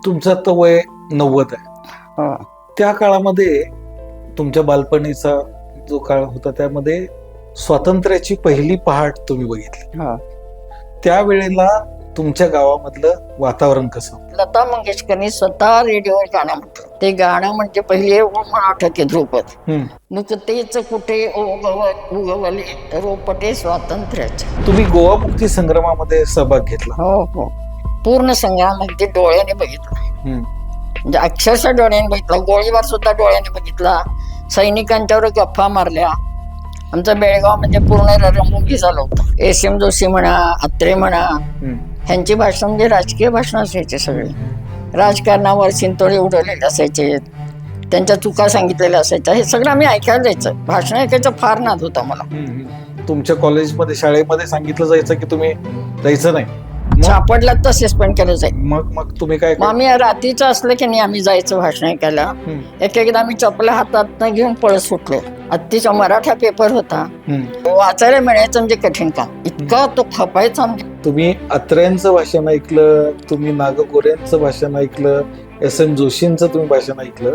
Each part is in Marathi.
तुमचं आता वय 90 आहे. हो. त्या काळामध्ये तुमच्या बालपणीचा जो काळ होता त्यामध्ये स्वातंत्र्याची पहिली पहाट तुम्ही बघितली. हो. त्यावेळेला तुमच्या गावामधलं वातावरण कसं? लता मंगेशकरनी स्वतः रेडिओवर गाणं म्हटलं. ते गाणं म्हणजे पहिले मला आठवते ध्रुपद. नुकतेच कुठे उगवले रोपटे स्वातंत्र्याचे. तुम्ही गोवा मुक्ती संग्रामामध्ये सहभाग घेतला. हो हो. पूर्ण संग्रामामध्ये डोळ्याने बघितलं. म्हणजे अक्षरशः डोळ्याने बघितला. गोळीबार सुद्धा डोळ्याने बघितला. सैनिकांच्यावर गप्पा मारल्या. आमचं बेळगाव म्हणजे पूर्ण रणमुखी झालं होतं. एस.एम. जोशी म्हणा, अत्रे म्हणा, ह्यांची भाषण म्हणजे राजकीय भाषण असायचे. सगळे राजकारणावर शिंतोडे उडवलेले असायचे. त्यांच्या चुका सांगितलेल्या असायच्या. हे सगळं आम्ही ऐकायला जायचं. भाषण ऐकायचं फार नाद होता मला. तुमच्या कॉलेजमध्ये शाळेमध्ये सांगितलं जायचं की तुम्ही जायचं नाही, सापडला तर सस्पेंड केलं जाईल. मग तुम्ही काय? मग आम्ही रात्रीचं असलं की नाही आम्ही जायचं भाषण ऐकायला. एक एकदा आम्ही चपला हातात घेऊन पळत सुटलो. अतिशय मराठा पेपर होता, वाचायला मिळायचं म्हणजे कठीण काम. इतका तो खपायचा. तुम्ही अत्र्यांचं भाषण ऐकलं, तुम्ही नागकोऱ्यांचं भाषण ऐकलं, एस.एम. जोशींचं तुम्ही भाषण ऐकलं.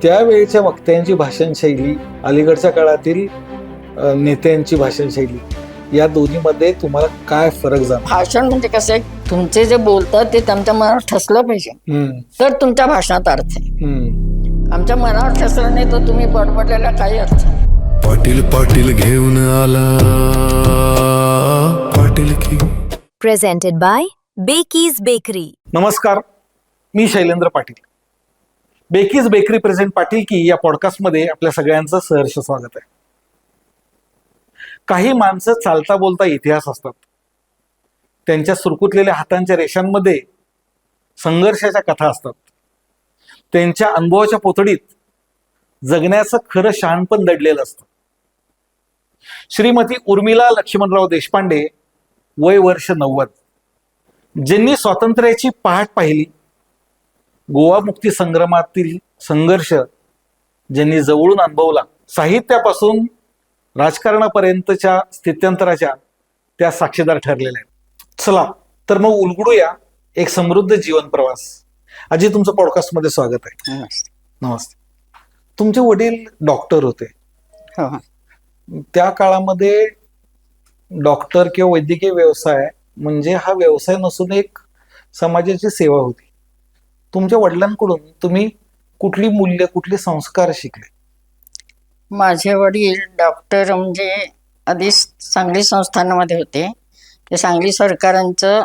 त्यावेळेच्या वक्त्यांची भाषण शैली, अलीकडच्या काळातील नेत्यांची भाषण शैली, या दोन्हीमध्ये तुम्हाला काय फरक झाला? भाषण म्हणजे कसं आहे, तुमचे जे बोलतात ते तुमच्या मनावर ठसलं पाहिजे, तर तुमच्या भाषणात अर्थ आहे. आमच्या मनावर ठसलं नाही तर तुम्ही बडबडलेला काही अर्थ. पाटील पाटील घेऊन आला पाटील की. Presented by Becky's bakery. नमस्कार, मी Shailendra Patil. Becky's bakery present Patil की या पॉडकास्टमध्ये आपल्या सगळ्यांचं सहर्ष स्वागत आहे. काही माणसं चालता बोलता इतिहास असतात. त्यांच्या सुरकुतलेल्या हातांच्या रेषांमध्ये संघर्षाच्या कथा असतात. त्यांच्या अनुभवाच्या पोतडीत जगण्याचं खरं शहाणपण दडलेलं असतं. श्रीमती उर्मिला लक्ष्मणराव देशपांडे, वय वर्ष 90, ज्यांनी स्वातंत्र्याची पहाट पाहिली, गोवा मुक्ती संग्रामातील संघर्ष ज्यांनी जवळून अनुभवला, साहित्यापासून राजकारणापर्यंतच्या स्थित्यंतराच्या त्या साक्षीदार ठरलेल्या आहेत. चला तर मग उलगडूया एक समृद्ध जीवन प्रवास. आजी, तुमचं पॉडकास्टमध्ये स्वागत आहे. नमस्ते. तुमचे वडील डॉक्टर होते. त्या काळामध्ये डॉक्टर किंवा वैद्यकीय व्यवसाय म्हणजे हा व्यवसाय नसून एक समाजाची सेवा होती. तुमच्या वडिलांकडून तुम्ही कुठली मूल्य, कुठले संस्कार शिकले? माझे वडील डॉक्टर म्हणजे आधी सांगली संस्थानामध्ये होते. ते सांगली सरकारांचं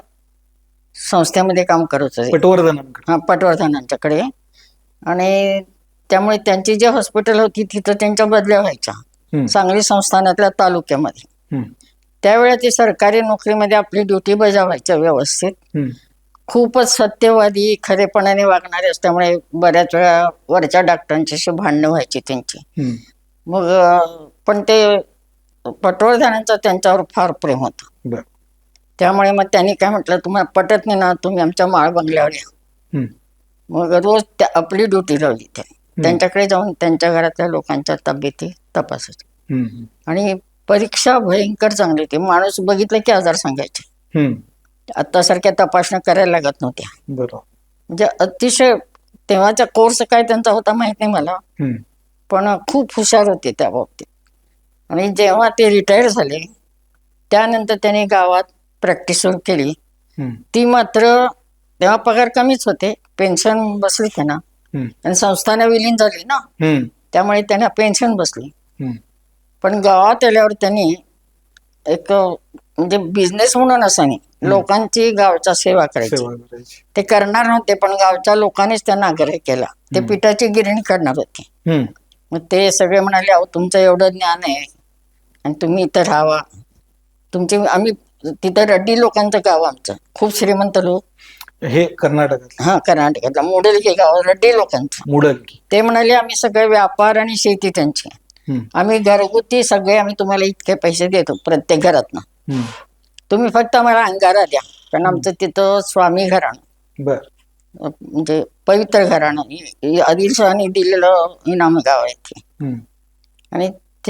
संस्थेमध्ये काम करत होते, पटवर्धनांच्याकडे. आणि त्यामुळे त्यांची जी हॉस्पिटल होती तिथं त्यांच्या बदल्या व्हायच्या सांगली संस्थानातल्या तालुक्यामध्ये. त्यावेळेला ते सरकारी नोकरीमध्ये आपली ड्युटी बजावायच्या व्यवस्थित. खूपच सत्यवादी, खरेपणाने वागणारे असल्यामुळे बऱ्याच वेळा वरच्या डॉक्टरांच्याशी भांडणं व्हायची त्यांची. मग पण ते पटवर्धनांचं त्यांच्यावर फार प्रेम होतं. त्यामुळे मग त्यांनी काय म्हटलं, तुम्हाला पटत नाही ना, तुम्ही आमच्या माळ बंगल्यावर या. मग रोज आपली ड्युटी लावली. त्यांच्याकडे जाऊन त्यांच्या घरातल्या लोकांच्या तब्येती तपासायची. आणि परीक्षा भयंकर चांगली होती. माणूस बघितलं की आजार सांगायचे. आता सारख्या तपासण्या करायला लागत नव्हत्या. म्हणजे अतिशय तेव्हाचा कोर्स काय त्यांचा होता माहित नाही मला, पण खूप हुशार होते त्या बाबतीत. आणि जेव्हा ते रिटायर झाले त्यानंतर त्यांनी गावात प्रॅक्टिस सुरू केली. ती मात्र तेव्हा पगार कमीच होते, पेन्शन बसली त्यांना. आणि संस्थानं विलीन झाली ना, त्यामुळे त्यांना पेन्शन बसली. पण गावात आल्यावर त्यांनी एक म्हणजे बिझनेस म्हणून असं नाही, लोकांची गावच्या सेवा करायची. ते करणार नव्हते, पण गावच्या लोकांनीच त्यांना आग्रह केला. ते पिठाची गिरणी करणार होते. मग ते सगळे म्हणाले, अहो तुमचं एवढं ज्ञान आहे आणि तुम्ही इथं राहावा. तुमचे आम्ही तिथं रड्डी लोकांचं गाव, आमचं खूप श्रीमंत लोक. हे कर्नाटकात? कर्नाटकातलं मुडलकी गाव, रड्डी लोकांचं. मुडलकी. ते म्हणाले, आम्ही सगळे व्यापार आणि शेती त्यांची, आम्ही घरगुती सगळे आम्ही तुम्हाला इतके पैसे देतो प्रत्येक घरातनं, तुम्ही फक्त आम्हाला अंगारा द्या. कारण आमचं तिथं स्वामी घराणं, म्हणजे पवित्र घराणं, आदिलशहानी दिलेलं इनाम गाव आहे ते. आणि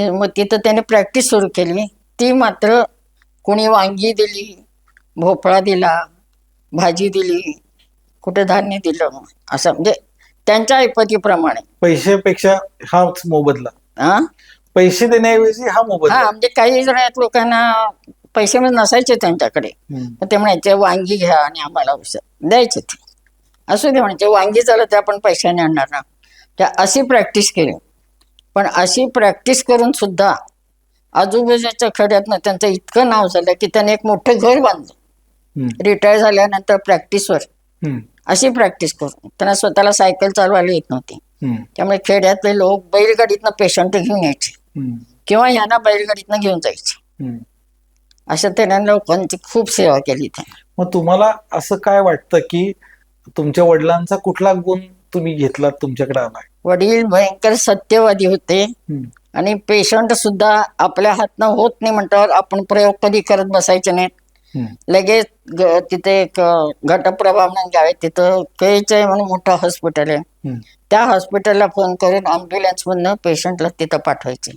मग तिथं त्याने प्रॅक्टिस सुरू केली. ती मात्र कोणी वांगी दिली, भोपळा दिला, भाजी दिली, कुठे धान्य दिलं असं, म्हणजे त्यांच्या ऐपतीप्रमाणे. पैशापेक्षा हाच मोबदला, हा पैसे देण्याऐवजी हा मोबदला. हा म्हणजे काही जण आहेत लोकांना पैसे नसायचे त्यांच्याकडे, तर ते म्हणायचे वांगी घ्या आणि आम्हाला औषध द्यायचे. ते असू दे म्हणायचे, वांगी झालं ते आपण पैशाने आणणार ना. त्या अशी प्रॅक्टिस केली. पण अशी प्रॅक्टिस करून सुद्धा आजूबाजूच्या खेड्यातनं त्यांचं इतकं नाव झालं की त्याने एक मोठं घर बांधलं रिटायर झाल्यानंतर प्रॅक्टिसवर. अशी प्रॅक्टिस करून त्यांना स्वतःला सायकल चालवायला येत नव्हती. त्यामुळे खेड्यातले लोक बैलगाडीतनं पेशंट घेऊन यायचे किंवा यांना बैलगाडीतनं घेऊन जायचे. अशा तऱ्हेने लोकांची खूप सेवा केली त्यांनी. मग तुम्हाला असं काय वाटतं की तुमच्या वडिलांचा कुठला गुण तुम्ही घेतलात तुमच्याकडे आलाय? वडील भयंकर सत्यवादी होते आणि पेशंट सुद्धा आपल्या हातनं होत नाही म्हणल्यावर आपण प्रयोग कधी करत बसायचे नाहीत. लगेच तिथे एक घटप्रभा म्हणून गाव आहे, तिथं केच म्हणून मोठं हॉस्पिटल आहे, त्या हॉस्पिटलला फोन करून अँब्युलन्स मधनं पेशंटला तिथं पाठवायचे.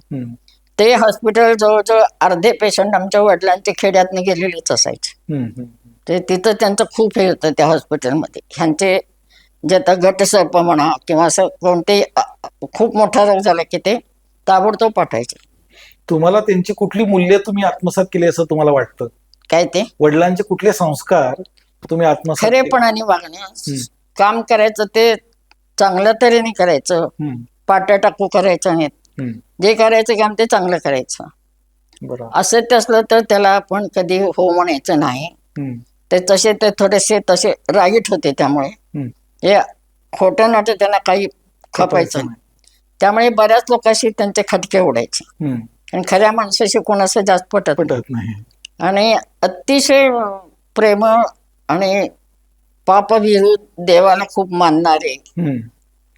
ते हॉस्पिटल जवळजवळ अर्धे पेशंट आमच्या वडिलांच्या खेड्यातनं गेलेलेच असायचे. ते तिथं त्यांचं खूप हे होतं त्या हॉस्पिटलमध्ये. ह्यांचे जे आता गटसर्प म्हणा किंवा असं कोणते खूप मोठा रोग झाला की ते ताबडतोब पाठवायचे. तुम्हाला त्यांची कुठली मूल्य तुम्ही आत्मसात केली असं तुम्हाला वाटतं? काय ते वडिलांचे कुठले संस्कार तुम्ही आत्मसात केले? खरेपणाने वागणं, काम करायचं ते चांगल्या तऱ्हेने करायचं, पाट्या टाकू करायचं नाहीत, जे करायचं काम ते चांगलं करायचं. बरोबर. असं ते असलं तर त्याला आपण कधी हो म्हणायचं नाही. ते तसे ते थोडेसे तसे रागीट होते, त्यामुळे हे खोटं नाटं त्यांना काही खपायचं नाही. त्यामुळे बऱ्याच लोकांशी त्यांचे खटके उडायचे आणि खऱ्या माणसाशी कोणाचं जास्त पटत नाही. आणि अतिशय प्रेमळ आणि पापविरू देवाला खूप मानणारे.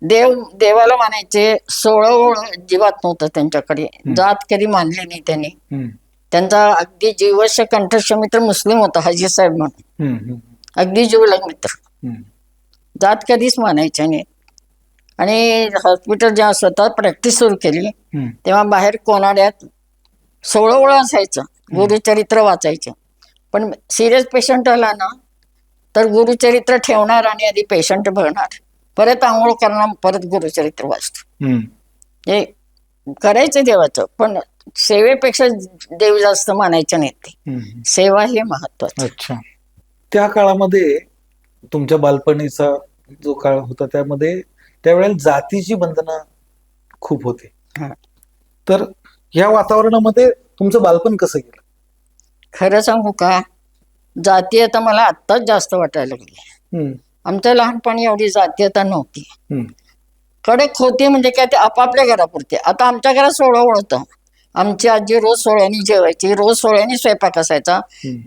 देवाला मानायचे, सोळवळ अजिबात नव्हतं त्यांच्याकडे. जात कधी मानली नाही त्यांनी. त्यांचा अगदी जीवश कंठस्थ मित्र मुस्लिम होता, हाजी साहेब म्हणून, अगदी जीवलग मित्र. जात कधीच मानायचे नाही. आणि हॉस्पिटल जेव्हा स्वतः प्रॅक्टिस सुरू केली तेव्हा बाहेर कोनाड्यात सोळवळ असायचं, गुरुचरित्र वाचायचे. पण सिरियस पेशंट आला ना तर गुरुचरित्र ठेवणार आणि आधी पेशंट बघणार, परत आंघोळ करणार, परत गुरुचरित्र वाचतो. हे करायचं देवाचं, पण सेवेपेक्षा देव जास्त मानायचे नाहीत ते. सेवा हे महत्वाचं. अच्छा. त्या काळामध्ये तुमच्या बालपणीचा जो काळ होता त्यामध्ये त्यावेळेला जातीची बंधनं खूप होती. तर या वातावरणामध्ये तुमचं बालपण कसं गेलं? खरं सांगू का, जातीयता मला आत्ताच जास्त वाटायला लागली. आमच्या लहानपणी एवढी जातीयता नव्हती. कडक होती म्हणजे काय, ते आपापल्या घरापुरते. आता आमच्या घरात सोळवळ होतं. आमची आजी रोज सोळ्याने जेवायची, रोज सोळ्याने स्वयंपाक असायचा,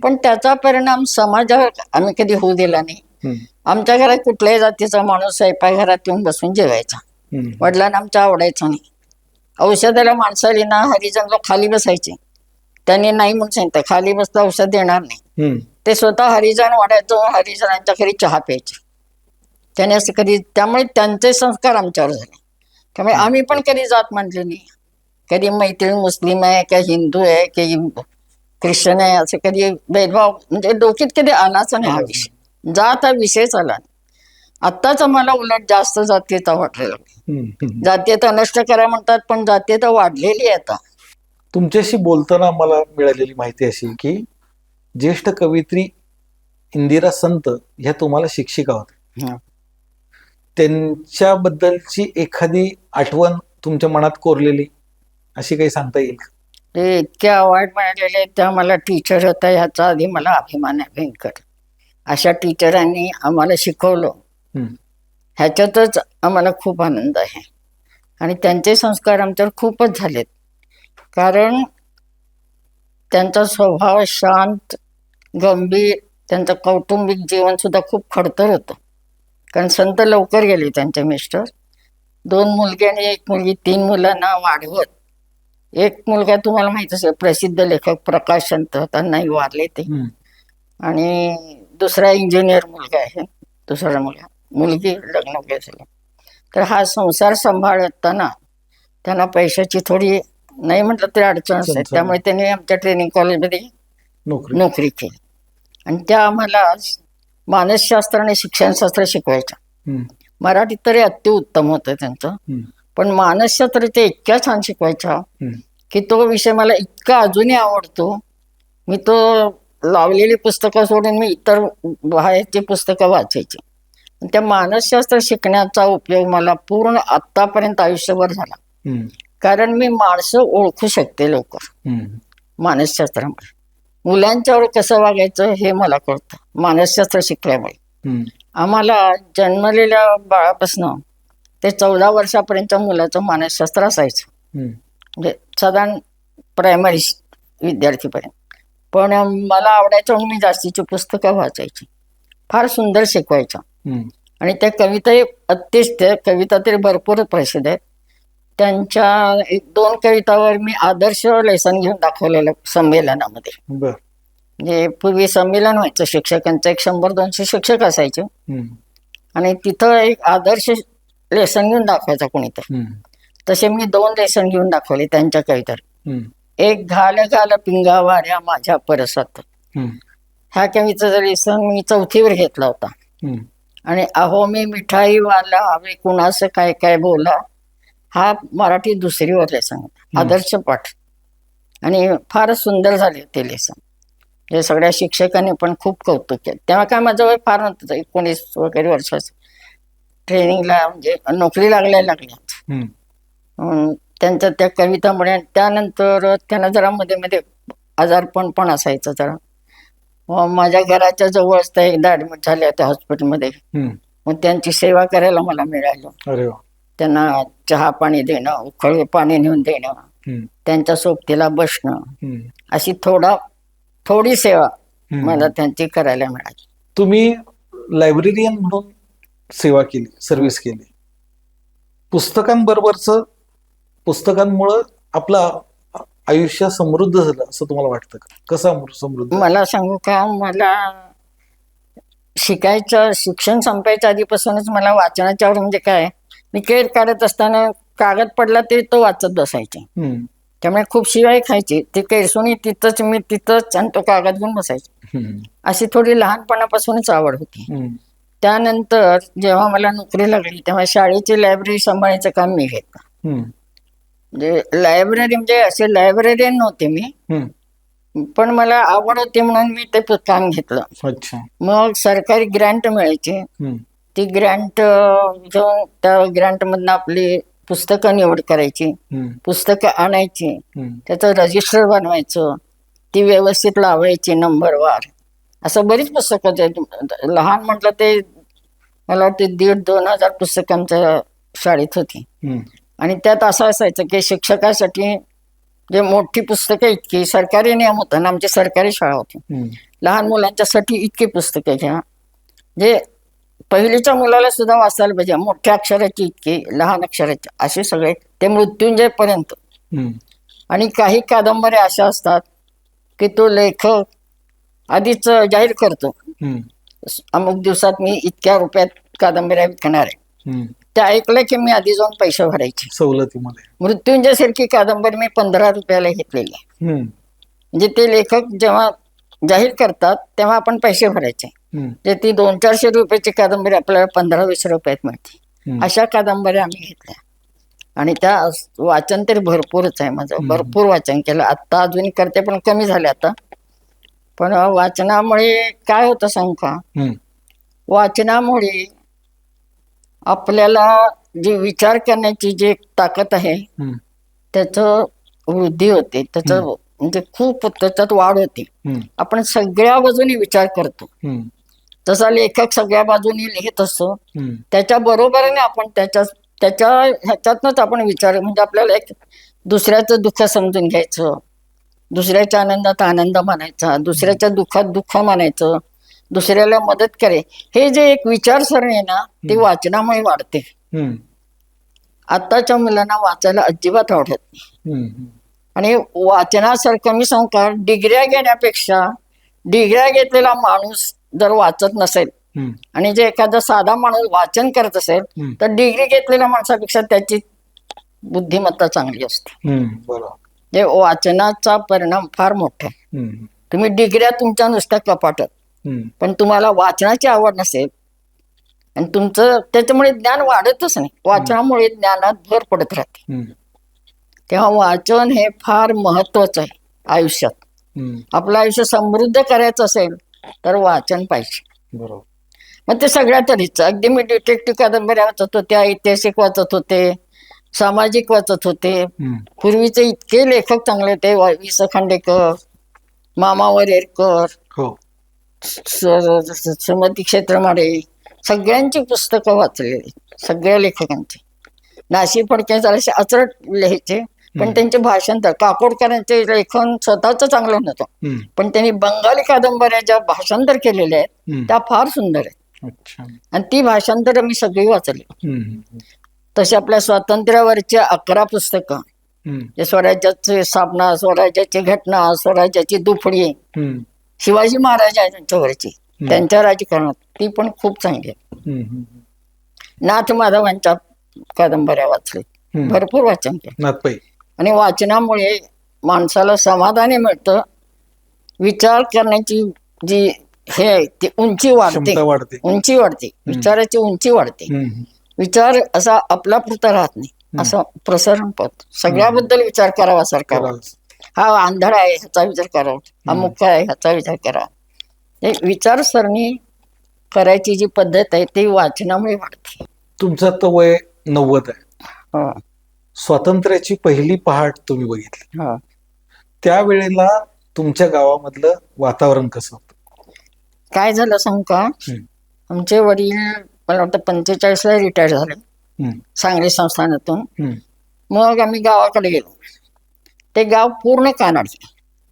पण त्याचा परिणाम समाजावर आम्ही कधी होऊ दिला नाही. आमच्या घरात कुठल्याही जातीचा माणूस स्वयंपाकघरात येऊन बसून जेवायचा. वडिलांना आमच्या आवडायचं नाही. औषधाला माणसाली ना हरिजन लोक खाली बसायचे, त्यांनी नाही म्हणून सांगितलं खाली बसलं औषध देणार नाही. ते स्वतः हरिजन वाढायचं, हरिजनांच्या घरी चहा प्यायचे. त्याने असं कधी, त्यामुळे त्यांचे संस्कार आमच्यावर झाले. त्यामुळे आम्ही पण कधी जात मानली नाही. कधी मैत्रीण मुस्लिम आहे का हिंदू आहे की ख्रिश्चन आहे असं कधी भेदभाव म्हणजे डोक्यात कधी आलाच नाही. हा विषय, जात हा विषयच आला. आत्ताच आम्हाला उलट जास्त जातीयता वाटायला लागली. जातीयता नष्ट करा म्हणतात, पण जातीयता वाढलेली आहे आता. तुमच्याशी बोलताना मला मिळालेली माहिती अशी की ज्येष्ठ कवयित्री इंदिरा संत ह्या तुम्हाला शिक्षिका होत्या. त्यांच्याबद्दलची एखादी आठवण तुमच्या मनात कोरलेली अशी काही सांगता येईल का? ते इतके अवॉर्ड मिळालेले, त्या मला टीचर होता ह्याचा आधी मला अभिमान आहे भयंकर. अशा टीचरांनी आम्हाला शिकवलं, ह्याच्यातच आम्हाला खूप आनंद आहे. आणि त्यांचे संस्कार आमच्यावर खूपच झालेत, कारण त्यांचा स्वभाव शांत, गंभीर, त्यांचं कौटुंबिक जीवन सुद्धा खूप खडतर होतं. कारण संत लवकर गेले त्यांचे मिस्टर. 2 मुलगे आणि 1 मुलगी, 3 मुलांना वाढवत. एक मुलगा तुम्हाला माहित असेल, प्रसिद्ध लेखक प्रकाश संत होता, नाही वारले ते. आणि दुसरा इंजिनियर मुलगा आहे, दुसरा मुलगी लग्न वगैरे झालं. तर हा संसार सांभाळताना त्यांना पैशाची थोडी नाही म्हटलं तरी अडचण असते. त्यामुळे त्यांनी आमच्या ट्रेनिंग कॉलेजमध्ये नोकरी केली. आणि त्या आम्हाला मानसशास्त्र आणि शिक्षणशास्त्र शिकवायच्या. हम्म. मराठीत तरी अतिउत्तम होतं त्यांचं, हम्म. पण मानसशास्त्र ते इतक्या छान शिकवायच्या हम्म. की तो विषय मला इतका अजूनही आवडतो. मी तो लावलेली पुस्तकं सोडून मी इतर बाहेरची पुस्तकं वाचायची. त्या मानसशास्त्र शिकण्याचा उपयोग मला पूर्ण आत्तापर्यंत आयुष्यभर झाला. हम्म. कारण मी माणसं ओळखू शकते लवकर हम्म. मानसशास्त्रामुळे. मुलांच्यावर कसं वागायचं हे मला कळतं मानसशास्त्र शिकल्यामुळे. हम्म. आम्हाला जन्मलेल्या बाळापासून ते 14 वर्षापर्यंतच्या मुलाचं मानसशास्त्र असायचं, हम्म. म्हणजे साधारण प्रायमरी विद्यार्थीपर्यंत. पण मला आवडायचं म्हणून मी जास्तीची पुस्तकं वाचायची. फार सुंदर शिकवायच्या. हम्म. आणि त्या कविताही त्या कविता तरी भरपूर प्रसिद्ध आहेत. त्यांच्या 1-2 कवितावर मी आदर्श लेसन घेऊन दाखवलेलं संमेलनामध्ये. बर. म्हणजे पूर्वी संमेलन व्हायचं शिक्षकांचं, 100-200 शिक्षक असायचे हम्म. आणि तिथं एक आदर्श लेसन घेऊन दाखवायचा कोणीतरी. हम्म. तसे मी 2 लेसन घेऊन दाखवले त्यांच्या कवितावर. हम्म. एक घाल घाल पिंगा वाऱ्या माझ्या परसात, हम्म. ह्या कवितेचं लेसन मी 4थीवर घेतला होता. हम्म. आणि अहो मी मिठाई वाला हवे कुणाचं काय काय बोला, हा मराठी 2रीवर लेसन होता, आदर्श पाठ. आणि फारच सुंदर झाले ते लेसन. हे सगळ्या शिक्षकांनी पण खूप कौतुक केलं. तेव्हा काय माझं वय फार नव्हतं, 19 वगैरे वर्षाचं. ट्रेनिंगला म्हणजे नोकरी लागल्या. हम्म. त्यांच्या त्या कवितामुळे. त्यानंतर त्यांना जरा मध्ये मध्ये आजारपण पण असायचं जरा. माझ्या घराच्या जवळच त्या एकदा ऍडमिट झाल्या त्या हॉस्पिटलमध्ये. हम्म. मग त्यांची सेवा करायला मला मिळालं. अरे वा. त्यांना चहा पाणी देणं, उकळी पाणी नेऊन देणं, हम्म. त्यांच्या सोबतीला बसणं, हम्म. अशी थोडी सेवा मला त्यांची करायला मिळाली. तुम्ही लायब्रेरियन म्हणून सेवा केली, सर्व्हिस केली. पुस्तकांमुळं आपलं आयुष्य समृद्ध झालं असं तुम्हाला वाटतं का? कसं समृद्ध? मला सांगू का, मला शिक्षण संपायच्या आधीपासूनच मला वाचनाच्या आवड. म्हणजे काय, मी केर काढत असताना कागद पडला तरी तो वाचत बसायचे. हम्म. त्यामुळे खूप शिवाय खायची. ती केरसुणी मी तिथंच आणि तो कागद घेऊन बसायचे. हम्म. अशी थोडी लहानपणापासूनच आवड होती. हम्म. त्यानंतर जेव्हा मला नोकरी लागली तेव्हा शाळेची लायब्ररी सांभाळायचं काम मी घेतलं. हम्म. म्हणजे लायब्ररी म्हणजे असे लायब्ररीयन नव्हते मी, हम्म. पण मला आवड होती म्हणून मी ते काम घेतलं. अच्छा. मग सरकारी ग्रँट मिळायची. हम्म. ती ग्रँट घेऊन त्या ग्रँटमधनं आपली पुस्तकं निवड करायची, हम्म. पुस्तकं आणायची, हम्म. त्याचं रजिस्टर बनवायचं, ती व्यवस्थित लावायची नंबरवार. असं बरीच पुस्तकं. लहान म्हटलं ते मला वाटते 1,500-2,000 हजार पुस्तकांच्या शाळेत होती. हम्म. आणि त्यात असं असायचं की शिक्षकासाठी जे मोठी पुस्तकं इतकी, सरकारी नियम होता ना, आमची सरकारी शाळा होती, हम्म. लहान मुलांच्यासाठी इतकी पुस्तकं घ्या, जे पहिलीच्या मुलाला सुद्धा वाचायला पाहिजे, मोठ्या अक्षराची इतकी, लहान अक्षराची, असे सगळे ते मृत्युंजयपर्यंत. हम्म. आणि काही कादंबऱ्या अशा असतात की तो लेखक आधीच जाहीर करतो, हम्म. अमुक दिवसात मी इतक्या रुपयात कादंबऱ्या विकणार आहे. हम्म. ते ऐकलं की मी आधी जाऊन पैसे भरायचे. सवलतीमध्ये. मृत्युंजय सारखी कादंबरी मी 15 रुपयाला घेतलेली आहे. हम्म. म्हणजे ते लेखक जेव्हा जाहीर करतात तेव्हा आपण पैसे भरायचे. हम्म. जे ती 200-400 रुपयाची कादंबरी आपल्याला 15-20 रुपयात मिळते. हम्म. अशा कादंबऱ्या आम्ही घेतल्या. आणि त्या वाचन तरी भरपूरच आहे माझं, भरपूर वाचन केलं. आत्ता अजूनही करते पण कमी झाले आता. पण वाचनामुळे काय होतं सांगू का, हम्म. वाचनामुळे आपल्याला जी विचार करण्याची जी ताकद आहे हम्म. त्याचं वृद्धी होते, त्याचं म्हणजे खूप त्याच्यात वाढ होते. हम्म. आपण सगळ्या बाजूनी विचार करतो. हम्म. जसा लेखक सगळ्या बाजूनी लिहित असतो, हम्म. त्याच्या बरोबरीने आपण त्याच्या ह्याच्यातनच आपण विचार, म्हणजे आपल्याला एक दुसऱ्याचं दुःख समजून घ्यायचं, दुसऱ्याच्या आनंदात आनंद मानायचा, दुसऱ्याच्या दुःखात दुःख मानायचं, दुसऱ्याला मदत करे, हे जे एक विचारसरणी आहे ना, ती वाचनामुळे वाढते. हम्म. आत्ताच्या मुलांना वाचायला अजिबात आवडत नाही. हम्म. आणि वाचनासारखं मी सांगू का, डिग्र्या घेण्यापेक्षा डिग्र्या घेतलेला माणूस जर वाचत नसेल हम्म. आणि जे एखादा साधा माणूस वाचन करत असेल हम्म. तर डिग्री घेतलेल्या माणसापेक्षा त्याची बुद्धिमत्ता चांगली असते. हम्म. बरोबर. जे वाचनाचा परिणाम फार मोठा आहे. हम्म. तुम्ही डिग्र्या तुमच्या नुसत्या कपाटात, पण तुम्हाला वाचनाची आवड नसेल आणि तुमचं त्याच्यामुळे ज्ञान वाढतच नाही, वाचनामुळे ज्ञानात भर पडत राहते. तेव्हा वाचन हे फार महत्वाचं आहे आयुष्यात. आपलं आयुष्य समृद्ध करायचं असेल तर वाचन पाहिजे. बरोबर. मग ते सगळ्या तऱ्हेचं, अगदी मी डिटेक्टिव्ह कादंबऱ्या वाचत होते, ऐतिहासिक वाचत होते, सामाजिक वाचत होते. पूर्वीचे इतके लेखक चांगले होते, वि स खांडेकर, मामा वरेरकर, हो, सुमती क्षेत्रमाडे, सगळ्यांची पुस्तकं वाचलेली, सगळ्या लेखकांची. नाशिक फडके जराशे अचरट लिहायचे, पण त्यांचे भाषांतर, काकोडकरांचे लेखन स्वतःच चांगलं नव्हतं, पण त्यांनी बंगाली कादंबऱ्या ज्या भाषांतर केलेल्या आहेत त्या फार सुंदर आहेत. आणि ती भाषांतर मी सगळी वाचली. तसे आपल्या स्वातंत्र्यावरची 11 पुस्तकं, स्वराज्याची स्थापना, स्वराज्याची घटना, स्वराज्याची दुफडी, शिवाजी महाराजांच्यावरची, त्यांच्या राजकारणात, ती पण खूप चांगली आहे. नाथ माधवांच्या कादंबऱ्या वाचले, भरपूर वाचन केलं. आणि वाचनामुळे माणसाला समाधानी मिळतं, विचार करण्याची जी हे आहे ती उंची वाढते, उंची वाढते, विचाराची उंची वाढते. विचार असा आपला पुरता राहत नाही, असं प्रसारण पाहतो. सगळ्याबद्दल विचार करावा सारखा. हा आंधळा आहे ह्याचा विचार करावा, हा मुख्य आहे ह्याचा विचार करावा. हे विचारसरणी करायची जी पद्धत आहे ती वाचनामुळे वाढते. तुमचं आता वय 90 आहे. स्वातंत्र्याची पहिली पहाट तुम्ही बघितली, त्यावेळेला तुमच्या गावामधलं वातावरण कसं होतं? काय झालं सांगू का? आमचे वडील मला वाटतं 45ला रिटायर झाले सांगली संस्थानातून. मग आम्ही गावाकडे गेलो. ते गाव पूर्ण कानडी,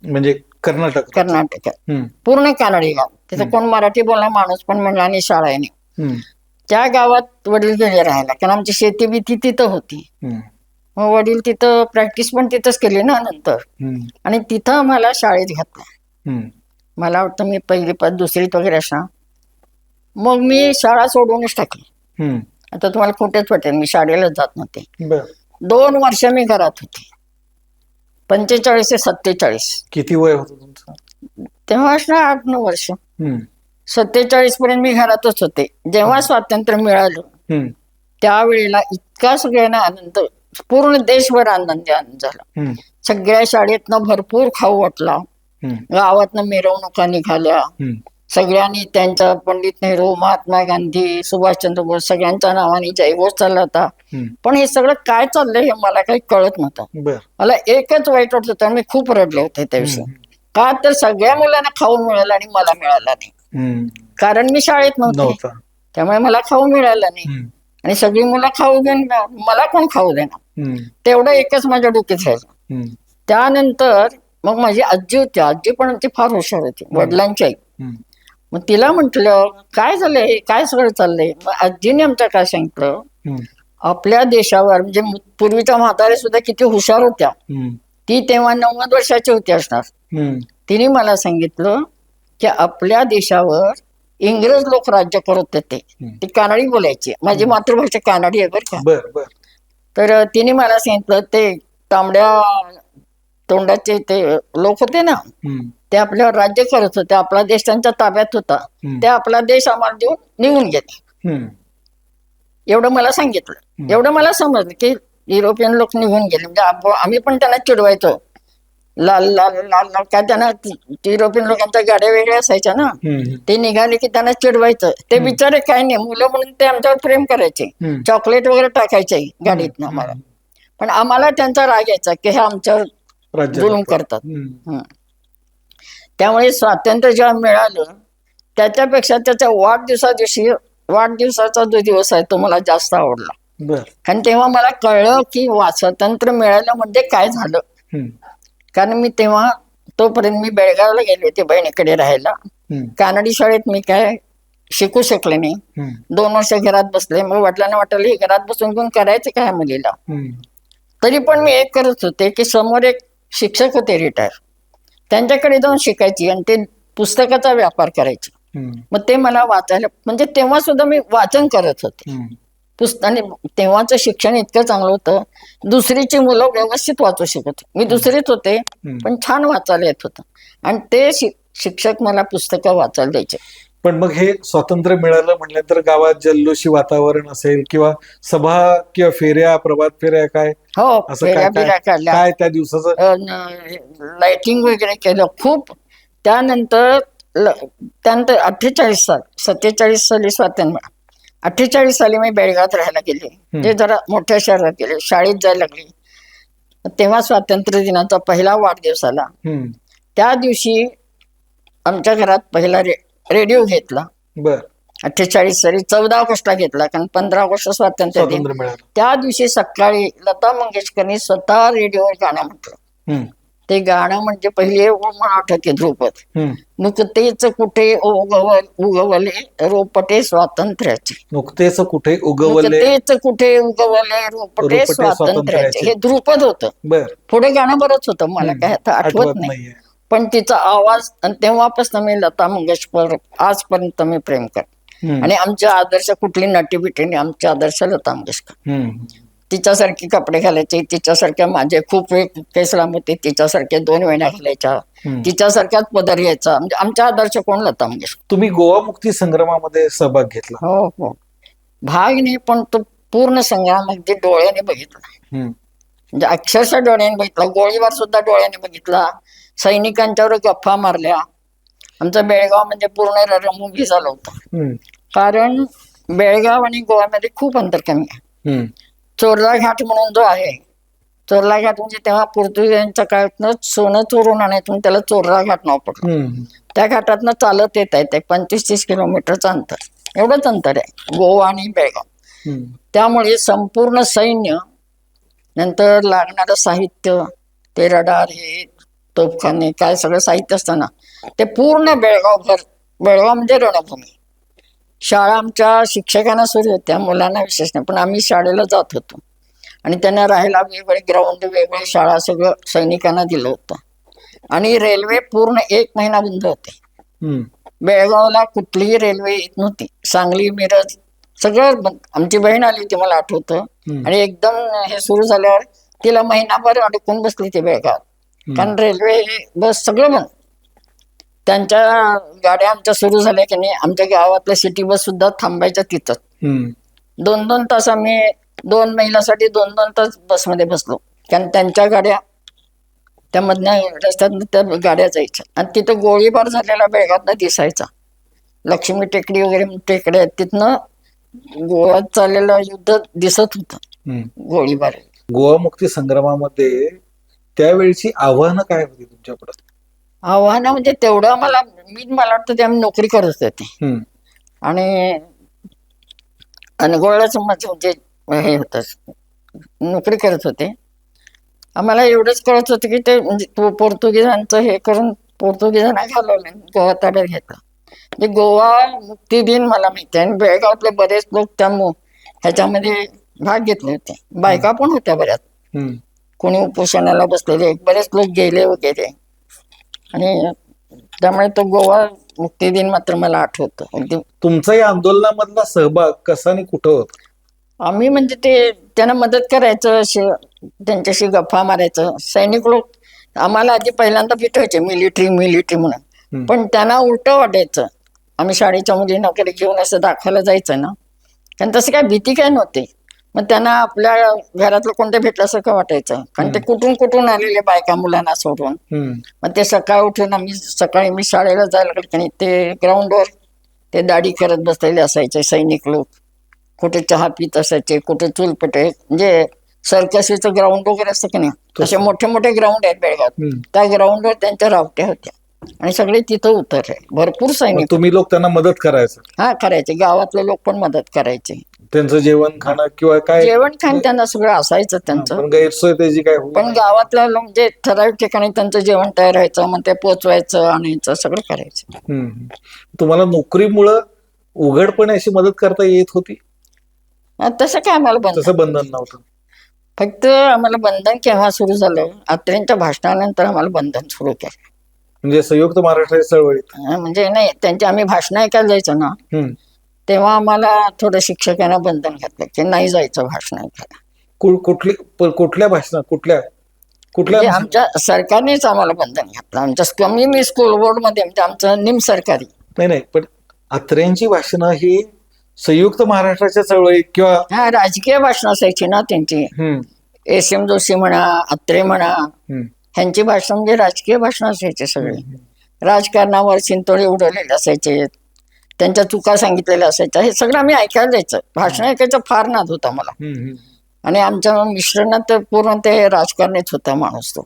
म्हणजे कर्नाटकात पूर्ण कानडी गाव. तिथं कोण मराठी बोलणार माणूस पण म्हणला आणि शाळा आहे. त्या गावात वडील गेले राहायला, कारण आमची शेती बिती तिथं होती. मग वडील तिथं प्रॅक्टिस पण तिथंच केली ना नंतर, आणि तिथं आम्हाला शाळेत घातलं. मला वाटतं मी पहिली दुसरीत वगैरे असा. मग मी शाळा सोडूनच टाकली. आता तुम्हाला खोटेच वाटेल, मी शाळेलाच जात नव्हते. 2 वर्ष मी घरात होते, 45 ते 47. किती वय होतं तुमचं तेव्हा? 8-9 वर्ष. 47 पर्यंत मी घरातच होते. जेव्हा स्वातंत्र्य मिळालं त्यावेळेला इतका सगळ्यांना आनंद, पूर्ण देशभर आनंद झाला. सगळ्या शाळेतनं भरपूर खाऊ वाटला, गावातनं मिरवणुका निघाल्या, सगळ्यांनी त्यांचा पंडित नेहरू, महात्मा गांधी, सुभाषचंद्र बोस सगळ्यांच्या नावाने जयघोष चालला होता. पण हे सगळं काय चाललंय हे मला काही कळत नव्हतं. मला एकच वाईट वाटत होतं, मी खूप रडले होते त्याविषयी. का तर सगळ्या मुलांना खाऊ मिळाला आणि मला मिळाला नाही, कारण मी शाळेत नव्हते, त्यामुळे मला खाऊ मिळाला नाही. आणि सगळी मुलं खाऊ घेऊन मला कोण खाऊ देणार, तेवढं एकच माझ्या डोक्यात राहिलं. त्यानंतर मग माझी आजी होती, आजी पण ती फार हुशार होती, वडिलांची आई. मग तिला म्हटलं काय झालंय, काय सगळं चाललंय. मग आजीने आमच्या काय सांगितलं, आपल्या देशावर, म्हणजे पूर्वीच्या म्हाताऱ्या सुद्धा किती हुशार होत्या, ती तेव्हा 90 वर्षाची होती असणार. तिने मला सांगितलं की आपल्या देशावर इंग्रज लोक राज्य करत होते, ती कानडी बोलायची, माझी मातृभाषा कानडी आहे बरं का. तर तिने मला सांगितलं ते तांबड्या तोंडाचे ते लोक होते ना, ते आपल्यावर राज्य करत होते, आपला देश त्यांच्या ताब्यात होता, ते आपला देश आम्हाला देऊन निघून गेले. एवढं मला सांगितलं. एवढं मला समजलं की युरोपियन लोक निघून गेले, म्हणजे आम्ही पण त्यांना चिडवायचो, लाल लाल लाल लाल, काय त्यांना युरोपियन लोकांच्या गाड्या वेगळ्या असायच्या ना, ते निघाले की त्यांना चिडवायचं. ते बिचारे काय नाही, मुलं म्हणून ते आमच्यावर प्रेम करायचे, चॉकलेट वगैरे टाकायचे गाडीत आम्हाला, पण आम्हाला त्यांचा राग यायचा की हे आमच्यावर जुलूम करतात. त्यामुळे स्वातंत्र्य जेव्हा मिळालं त्याच्यापेक्षा त्याच्या वाढदिवसाचा जो दिवस आहे तो मला जास्त आवडला. कारण तेव्हा मला कळलं की स्वातंत्र्य मिळालं म्हणजे काय झालं. कारण मी तेव्हा तोपर्यंत मी बेळगावला गेले होते बहिणीकडे राहायला. कानडी शाळेत मी काय शिकू शकले नाही, 2 वर्ष घरात बसले. मग वडिलांना वाटलं हे घरात बसून घेऊन करायचं काय मुलीला. तरी पण मी एक करत होते की समोर एक शिक्षक होते रिटायर, त्यांच्याकडे जाऊन शिकायची आणि ते पुस्तकाचा व्यापार करायचे. मग ते मला वाचायला, म्हणजे तेव्हा सुद्धा मी वाचन करत होते पुस्तकाने. तेव्हाचं शिक्षण इतकं चांगलं होतं, दुसरीची मुलं व्यवस्थित वाचू शकत. मी दुसरीत होते पण छान वाचायला येत होतं. आणि ते शिक्षक मला पुस्तकं वाचायला द्यायचे. पण मग हे स्वातंत्र्य मिळालं म्हटल्यानंतर गावात जल्लोषी वातावरण असेल किंवा सभा किंवा फेऱ्या, प्रभात फेऱ्या, काय हो, असं फेऱ्या काय बिऱ्या काय काढल्या, काय त्या दिवसाचं? लाइटिंग वगैरे केलं खूप. त्यानंतर त्यानंतर 47 साली स्वातंत्र्य, 48 साली मी बेळगावात राहायला गेले. ते जरा मोठ्या शहरात गेले, शाळेत जायला लागले. तेव्हा स्वातंत्र्य दिनाचा पहिला वाढदिवस आला. त्या दिवशी आमच्या घरात पहिला रेडिओ घेतला. बर. 48 साली 14 ऑगस्टला घेतला, कारण 15 ऑगस्ट स्वातंत्र्य दिन. स्वातंत्र्य मिळालं. त्या दिवशी सकाळी लता मंगेशकरनी स्वतः रेडिओवर गाणं म्हटलं. ते गाणं म्हणजे पहिले मला आठवते ध्रुपद. नुकतेच कुठे उगवले रोपटे स्वातंत्र्याचे, नुकतेच कुठे उगवले, नुकतेच कुठे उगवले रोपटे स्वातंत्र्याचे, हे ध्रुपद होतं. बर. पुढे गाणं बरंच होतं, मला काय आता आठवत नाही. नाहीये. पण तिचा आवाज, आणि तेव्हापासून मी लता मंगेशकर आजपर्यंत मी प्रेम करते. आणि आमच्या आदर्श कुठली नटी बिटीने, आमचे आदर्श लता मंगेशकर. तिच्यासारखे कपडे घालायचे, तिच्यासारख्या माझे खूप केस लांब होते, तिच्यासारखे 2 वेण्या घालायच्या, तिच्यासारख्याच पदर घ्यायचा. म्हणजे आमचा आदर्श कोण? लता मंगेशकर. तुम्ही गोवा मुक्ती संग्रामामध्ये सहभाग घेतला? हो हो, भाग नाही पण तो पूर्ण संग्राम अगदी डोळ्याने बघितला. म्हणजे अक्षरशः डोळ्याने बघितला. गोळीबार सुद्धा डोळ्याने बघितला. सैनिकांच्यावर गप्पा मारल्या. आमचं बेळगाव म्हणजे पूर्ण रणभूमी झालं होतं. कारण बेळगाव आणि गोव्यामध्ये खूप अंतर कमी आहे. चोरला घाट म्हणून जो आहे, चोरला घाट म्हणजे तेव्हा पोर्तुगीजांच्या काळातनं सोनं चोरून आणायचं, त्याला चोरला घाट नाव पडलं. त्या घाटातनं चालत येता येते 25-30 किलोमीटरचं अंतर, एवढंच अंतर आहे गोवा आणि बेळगाव. त्यामुळे संपूर्ण सैन्य, नंतर लागणारं साहित्य, ते रडार, हे तोफखाने, काय सगळं साहित्य असतं ना, ते पूर्ण बेळगावभर. बेळगाव म्हणजे रणभूमी. शाळा आमच्या शिक्षकांना सुरू होत्या, मुलांना विशेष नाही, पण आम्ही शाळेला जात होतो. आणि त्यांना राहायला वेगवेगळे ग्राउंड, वेगवेगळ्या शाळा, सगळं सैनिकांना दिलं होतं. आणि रेल्वे पूर्ण 1 महिना बंद होते. बेळगावला कुठलीही रेल्वे येत नव्हती. सांगली, मिरज सगळं बंद. आमची बहीण आली होती, मला आठवतं. आणि एकदम हे सुरू झाल्यावर तिला महिनाभर अडकून बसली ती बेळगावात, कारण रेल्वे, बस सगळं बंद. त्यांच्या गाड्या आमच्या सुरू झाल्या की नाही, आमच्या गावातल्या सिटी बस सुद्धा थांबायच्या तिथंच. 2-2 तास आम्ही 2 मैलासाठी 2-2 तास बसमध्ये बसलो, कारण त्यांच्या गाड्या त्यामधल्या रस्त्यात त्या गाड्या जायच्या. आणि तिथं गोळीबार झालेला बेळगावात दिसायचा. लक्ष्मी टेकडी वगैरे टेकड्या आहेत, तिथनं गोव्यात चाललेलं युद्ध दिसत होतं, गोळीबार. गोवा मुक्ती संग्रामामध्ये त्यावेळची आव्हानं काय होती तुमच्याकडे? आव्हानं म्हणजे तेवढं मला वाटतं ते आम्ही नोकरी करत होते. आणि अनगोळला समाज म्हणजे हे होतं, नोकरी करत होते. आम्हाला एवढंच कळत होतं की ते म्हणजे पोर्तुगीजांचं हे करून पोर्तुगीजांना घालवलं, गोवा ताब्यात घेतला. म्हणजे गोवा मुक्ती दिन मला माहिती आहे. आणि बेळगावातले बरेच लोक त्या ह्याच्यामध्ये भाग घेतले होते. बायका पण होत्या बऱ्याच, कोणी उपोषणाला बसलेले, बरेच लोक गेले वगैरे. आणि त्यामुळे तो गोवा मुक्ती दिन मात्र मला आठवतो अगदी. तुमचा या आंदोलनामधला सहभाग कसा आणि कुठं होता? आम्ही म्हणजे ते त्यांना मदत करायचं, त्यांच्याशी गप्पा मारायचं. सैनिक लोक आम्हाला आधी पहिल्यांदा भेटायचे, मिलिटरी म्हणून. पण त्यांना उलट वाटायचं. आम्ही शाळेच्या मुलींना वगैरे घेऊन असं दाखवायला जायचं ना, कारण तसं काय भीती काय नव्हती. मग त्यांना आपल्या घरातलं कोणत्या भेटल्यासारखं वाटायचं, कारण ते कुठून आलेले बायका मुलांना सोडून. मग ते सकाळी उठून सकाळी मी शाळेला जायला लागले की ते ग्राउंडवर ते दाढी करत बसलेले असायचे सैनिक लोक. कुठे चहा पित असायचे, कुठे चूल पेटे, म्हणजे सर्कसीचं ग्राउंड वगैरे असतं की नाही, असे मोठे मोठे ग्राउंड आहेत बेळगावात. त्या ग्राउंडवर त्यांच्या रावट्या होत्या आणि सगळे तिथं उतरले. भरपूर सैनिक. तुम्ही लोक त्यांना मदत करायचं? हा, करायचे. गावातले लोक पण मदत करायचे. त्यांचं जेवण खाणं किंवा काय? जेवण खाणं त्यांना सगळं असायचं त्यांचं. गैरसोय त्याची काय? पण गावातल्या म्हणजे ठराविक ठिकाणी त्यांचं जेवण तयार व्हायचं, मग ते पोचवायचं, आणायचं, सगळं करायचं. तुम्हाला नोकरीमुळं उघडपणे अशी मदत करता येत होती? तसं काय आम्हाला तसं बंधन नव्हतं. फक्त आम्हाला बंधन केव्हा सुरू झालं, अत्रेंच्या भाषणानंतर आम्हाला बंधन सुरू केलं. म्हणजे संयुक्त महाराष्ट्र चळवळीत? म्हणजे नाही, त्यांची आम्ही भाषणं ऐकायला जायचो ना, तेव्हा आम्हाला थोडं शिक्षकांना बंधन घातलं की नाही जायचं भाषण ऐकायला. कुठल्या भाषणात? कुठल्या म्हणजे आमच्या सरकारनेच आम्हाला बंधन घातलं. आमच्या मी स्कूल बोर्ड मध्ये म्हणजे आमचं निम सरकारी. नाही नाही, पण अत्र्यांची भाषणं ही संयुक्त महाराष्ट्राच्या चळवळीत किंवा हा, राजकीय भाषण असायची ना त्यांची. हम्म, एस.एम. जोशी म्हणा, अत्रे म्हणा, हम्म, ह्यांची भाषण म्हणजे राजकीय भाषण असायचे सगळे. राजकारणावर चिंतोळे उडवलेले असायचे, त्यांच्या चुका सांगितलेल्या असायच्या. हे सगळं आम्ही ऐकायला जायचं. भाषण ऐकायचा फार नाद होता मला. हम्म. आणि आमच्या मिश्रणात पूर्ण ते राजकारणीच होता माणूस तो.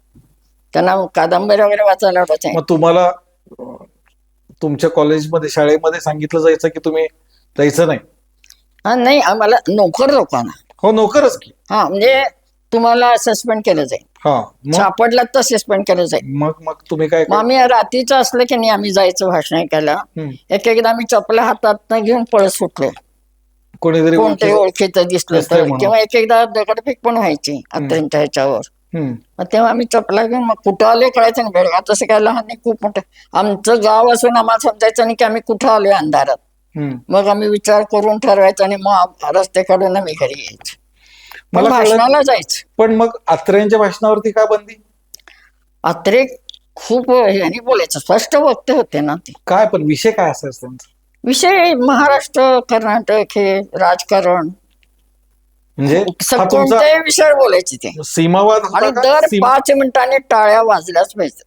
त्यांना कादंबरी वगैरे वाचायला आवडायचे. मग तुम्हाला तुमच्या कॉलेजमध्ये शाळेमध्ये सांगितलं जायचं की तुम्ही जायचं नाही? हा, नाही, आम्हाला नोकर लोकांना. हो, नोकरच की. हा, म्हणजे तुम्हाला सस्पेंड केलं जाईल, हा, मग सापडला तर सस्पेंड केलं जाईल. मग मग तुम्ही काय मग आम्ही रात्रीचं असलं की नाही आम्ही जायचं भाषण ऐकायला. हम्म. एक एकदा आम्ही चपला हातात घेऊन पळत सुटलो, कोणीतरी कोणतरी ओळखीचं दिसलं दिसतंय तर. म्हणून. किंवा एक एकदा दगडफेक पण व्हायची अत्र्यांच्या ह्याच्यावर. हम्म, मग तेव्हा आम्ही चपला घेऊन मग कुठं आलोय कळायचं नाही. बेळगाव तसं काय लहान नाही, खूप मोठं आमचं गाव असून आम्हाला समजायचं नाही की आम्ही कुठं आलोय अंधारात. हम्म. मग आम्ही विचार करून ठरवायचं आणि मग रस्ते काढून आम्ही घरी यायचो. मला मला कळलं- भाषणाला जायचं. पण मग अत्र्यांच्या भाषणावरती का बंदी? अत्रे खूप ह्यानी बोलायचं, स्पष्ट वक्ते होते ना ते. काय, पण विषय काय असायचा त्यांचा? विषय महाराष्ट्र, कर्नाटक, हे राजकारण, म्हणजे हा तुमचा कोणत्याही विषयावर बोलायचे ते. सीमावाद होता आणि का? दर 5 मिनिटांनी टाळ्या वाजल्याच पाहिजे.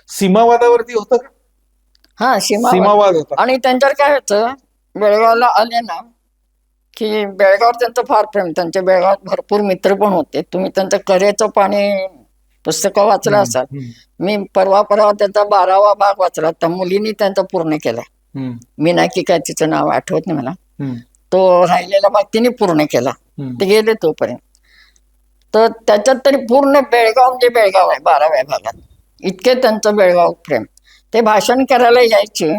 सीमावादावरती होतं का? हा, सीमावाद होता. आणि त्यांच्यावर काय होतं, बेळगावला आले ना की बेळगावर त्यांचं फार प्रेम. त्यांच्या बेळगावात भरपूर मित्र पण होते. तुम्ही त्यांचं करेचं पाणी पुस्तकं वाचलं असाल. मी परवा त्यांचा 12वा भाग वाचला. त्या मुलींनी त्यांचा पूर्ण केला. हम्म, मीनाकी काय तिचं नाव आठवत नाही मला. हम्म, तो राहिलेला भाग तिने पूर्ण केला. हम्म. ते गेले तोपर्यंत. तर त्याच्यात तरी पूर्ण बेळगाव म्हणजे बेळगाव आहे 12व्या भागात. इतके त्यांचं बेळगाव प्रेम. ते भाषण करायला यायचे,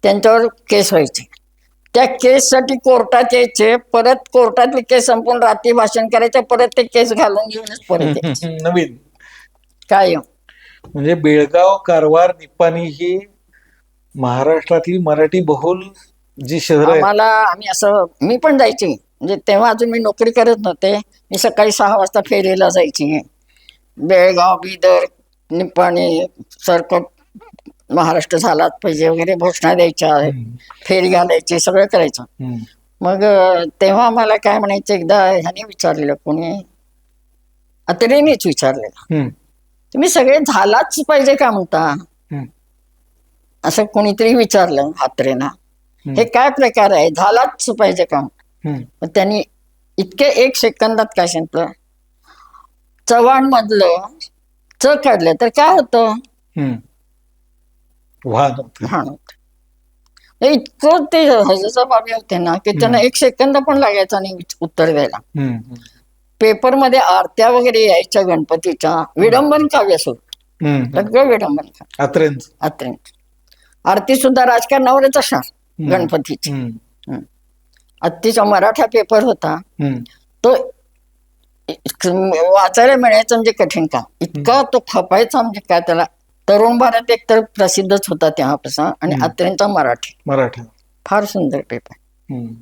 त्यांच्यावर केस व्हायचे. त्या केससाठी कोर्टात यायचे, परत कोर्टातली केस संपून रात्री भाषण करायचे, परत ते केस घालून घेऊनच परत यायचे. नवीन. काय म्हणजे बेळगाव, कारवार, निपाणी ही महाराष्ट्रातली मराठी बहुल जी शहरं आहेत. आम्ही असं, मी पण जायची. म्हणजे तेव्हा अजून मी नोकरी करत नव्हते. मी सकाळी 6 वाजता फेरीला जायची. बेळगाव, बिदर, निपाणी, सरकट महाराष्ट्र झालाच पाहिजे वगैरे घोषणा द्यायच्या, फेरी घालायची, सगळं करायचं. हम्म, मग तेव्हा मला काय म्हणायचं, एकदा ह्याने विचारलेलं, कोणी अत्रेनेच विचारलेलं, हम्म, तुम्ही सगळे झालाच पाहिजे का म्हणता, हम्म, असं कोणीतरी विचारलं अत्रेना. हे काय प्रकार आहे, झालाच पाहिजे का? हम्म. मग त्यांनी इतके 1 सेकंदात काय सांगितलं, चव्हाण मधलं च काढलं तर काय होतं, हम्म. वाद होते. हा. इतकं ते हजरजबाबी होते ना की त्यांना 1 सेकंद पण लागायचा नाही उत्तर द्यायला. हम्म, हम्म, पेपरमध्ये आरत्या वगैरे यायच्या गणपतीच्या, विडंबन काव्य असो, हम्म. सगळं विडंबन काव्य. अत्रेंच. आरती सुद्धा राजकारणावरच असणार गणपतीची. हम्म, आत्तीचा मराठा पेपर होता, हम्म, तो वाचायला मिळायचं म्हणजे कठीण काम. इतका तो खपायचा म्हणजे काय, त्याला तरुण भारत एक तर प्रसिद्धच होता तेव्हापासून, आणि अत्रेंचा मराठी फार सुंदर पेपर. हम्म,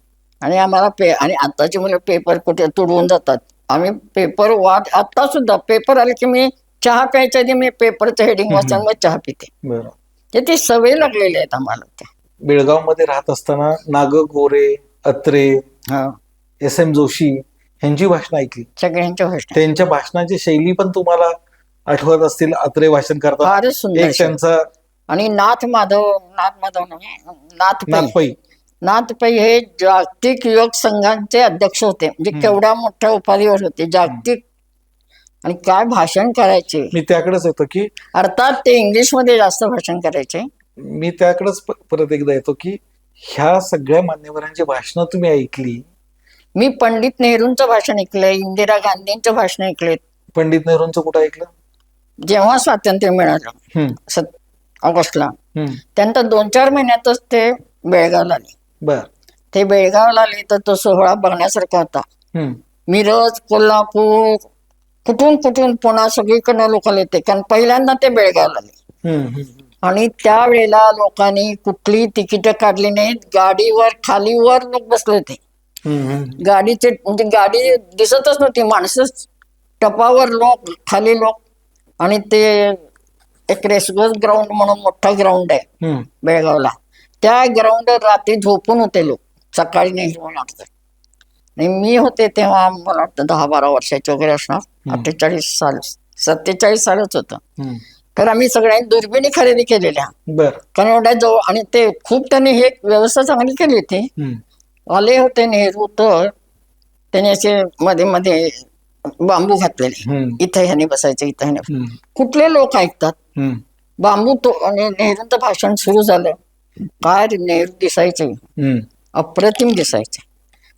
आणि आम्हाला आणि आताची मुलं पेपर कुठे तुडवून जातात. आम्ही पेपर आता सुद्धा पेपर आले की मी चहा प्यायच्या आधी मी पेपरचं हेडिंग वाचून मग चहा पिते. बरं. ते सवय लागलेली आहेत आम्हाला त्या. बेळगाव मध्ये राहत असताना नाग गोरे, अत्रे, हा, एस.एम. जोशी यांची भाषण ऐकली. सगळ्यांच्या गोष्टी त्यांच्या भाषणाची शैली पण तुम्हाला आठवत असतील. अत्रे भाषण करतात, फारच सुंदर. एक त्यांचा आणि नाथ माधव नाही, नाथपै. नाथपै हे जागतिक योग संघांचे अध्यक्ष होते. म्हणजे केवढ्या मोठ्या उपाधीवर होते, जागतिक. आणि काय भाषण करायचे. मी त्याकडेच येतो की अर्थात ते इंग्लिशमध्ये जास्त भाषण करायचे. मी त्याकडेच परत एकदा येतो की ह्या सगळ्या मान्यवरांची भाषणं तुम्ही ऐकली. मी पंडित नेहरूंचं भाषण ऐकलंय, इंदिरा गांधींचं भाषण ऐकले. पंडित नेहरूंचं कुठं ऐकलं? जेव्हा स्वातंत्र्य मिळालं ऑगस्टला, त्यानंतर 2-4 महिन्यातच ते बेळगावला आले. बर. ते बेळगावला आले तर तो सोहळा बघण्यासारखा होता. मिरज, कोल्हापूर, कुठून पुन्हा सगळीकडनं लोक येते, कारण पहिल्यांदा ते बेळगावला आले. आणि त्यावेळेला लोकांनी कुठली तिकीट काढली नाहीत. गाडीवर खालीवर लोक बसले होते. गाडीचे म्हणजे गाडी दिसतच नव्हती, माणसंच टपावर लोक, खाली लोक, आणि ते एक रेसगोस ग्राउंड म्हणून मोठा ग्राउंड आहे हम्म. बेळगावला. त्या ग्राउंडवर रात्री झोपून होते लोक, सकाळी नाही घेऊन असतात. आणि मी होते तेव्हा मला वाटतं 10-12 वर्षाचे वगैरे असणार, 47 सालच होतं. हम्म. तर आम्ही सगळ्यांनी दुर्बिणी खरेदी केलेल्या, बर. कारण एवढ्या जवळ. आणि ते खूप त्यांनी हे व्यवस्था चांगली केली होती. हम्म. आले होते नेहरू, तर त्याने असे मध्ये मध्ये बांबू घातलेले, हम्म. इथं ह्याने बसायचं, इथं ह्याने. हम्म. कुठले लोक ऐकतात हम्म. बांबू तो. आणि नेहरूंचं भाषण सुरू झालं, काय रे नेहरू दिसायचे, हम्म. अप्रतिम दिसायचे.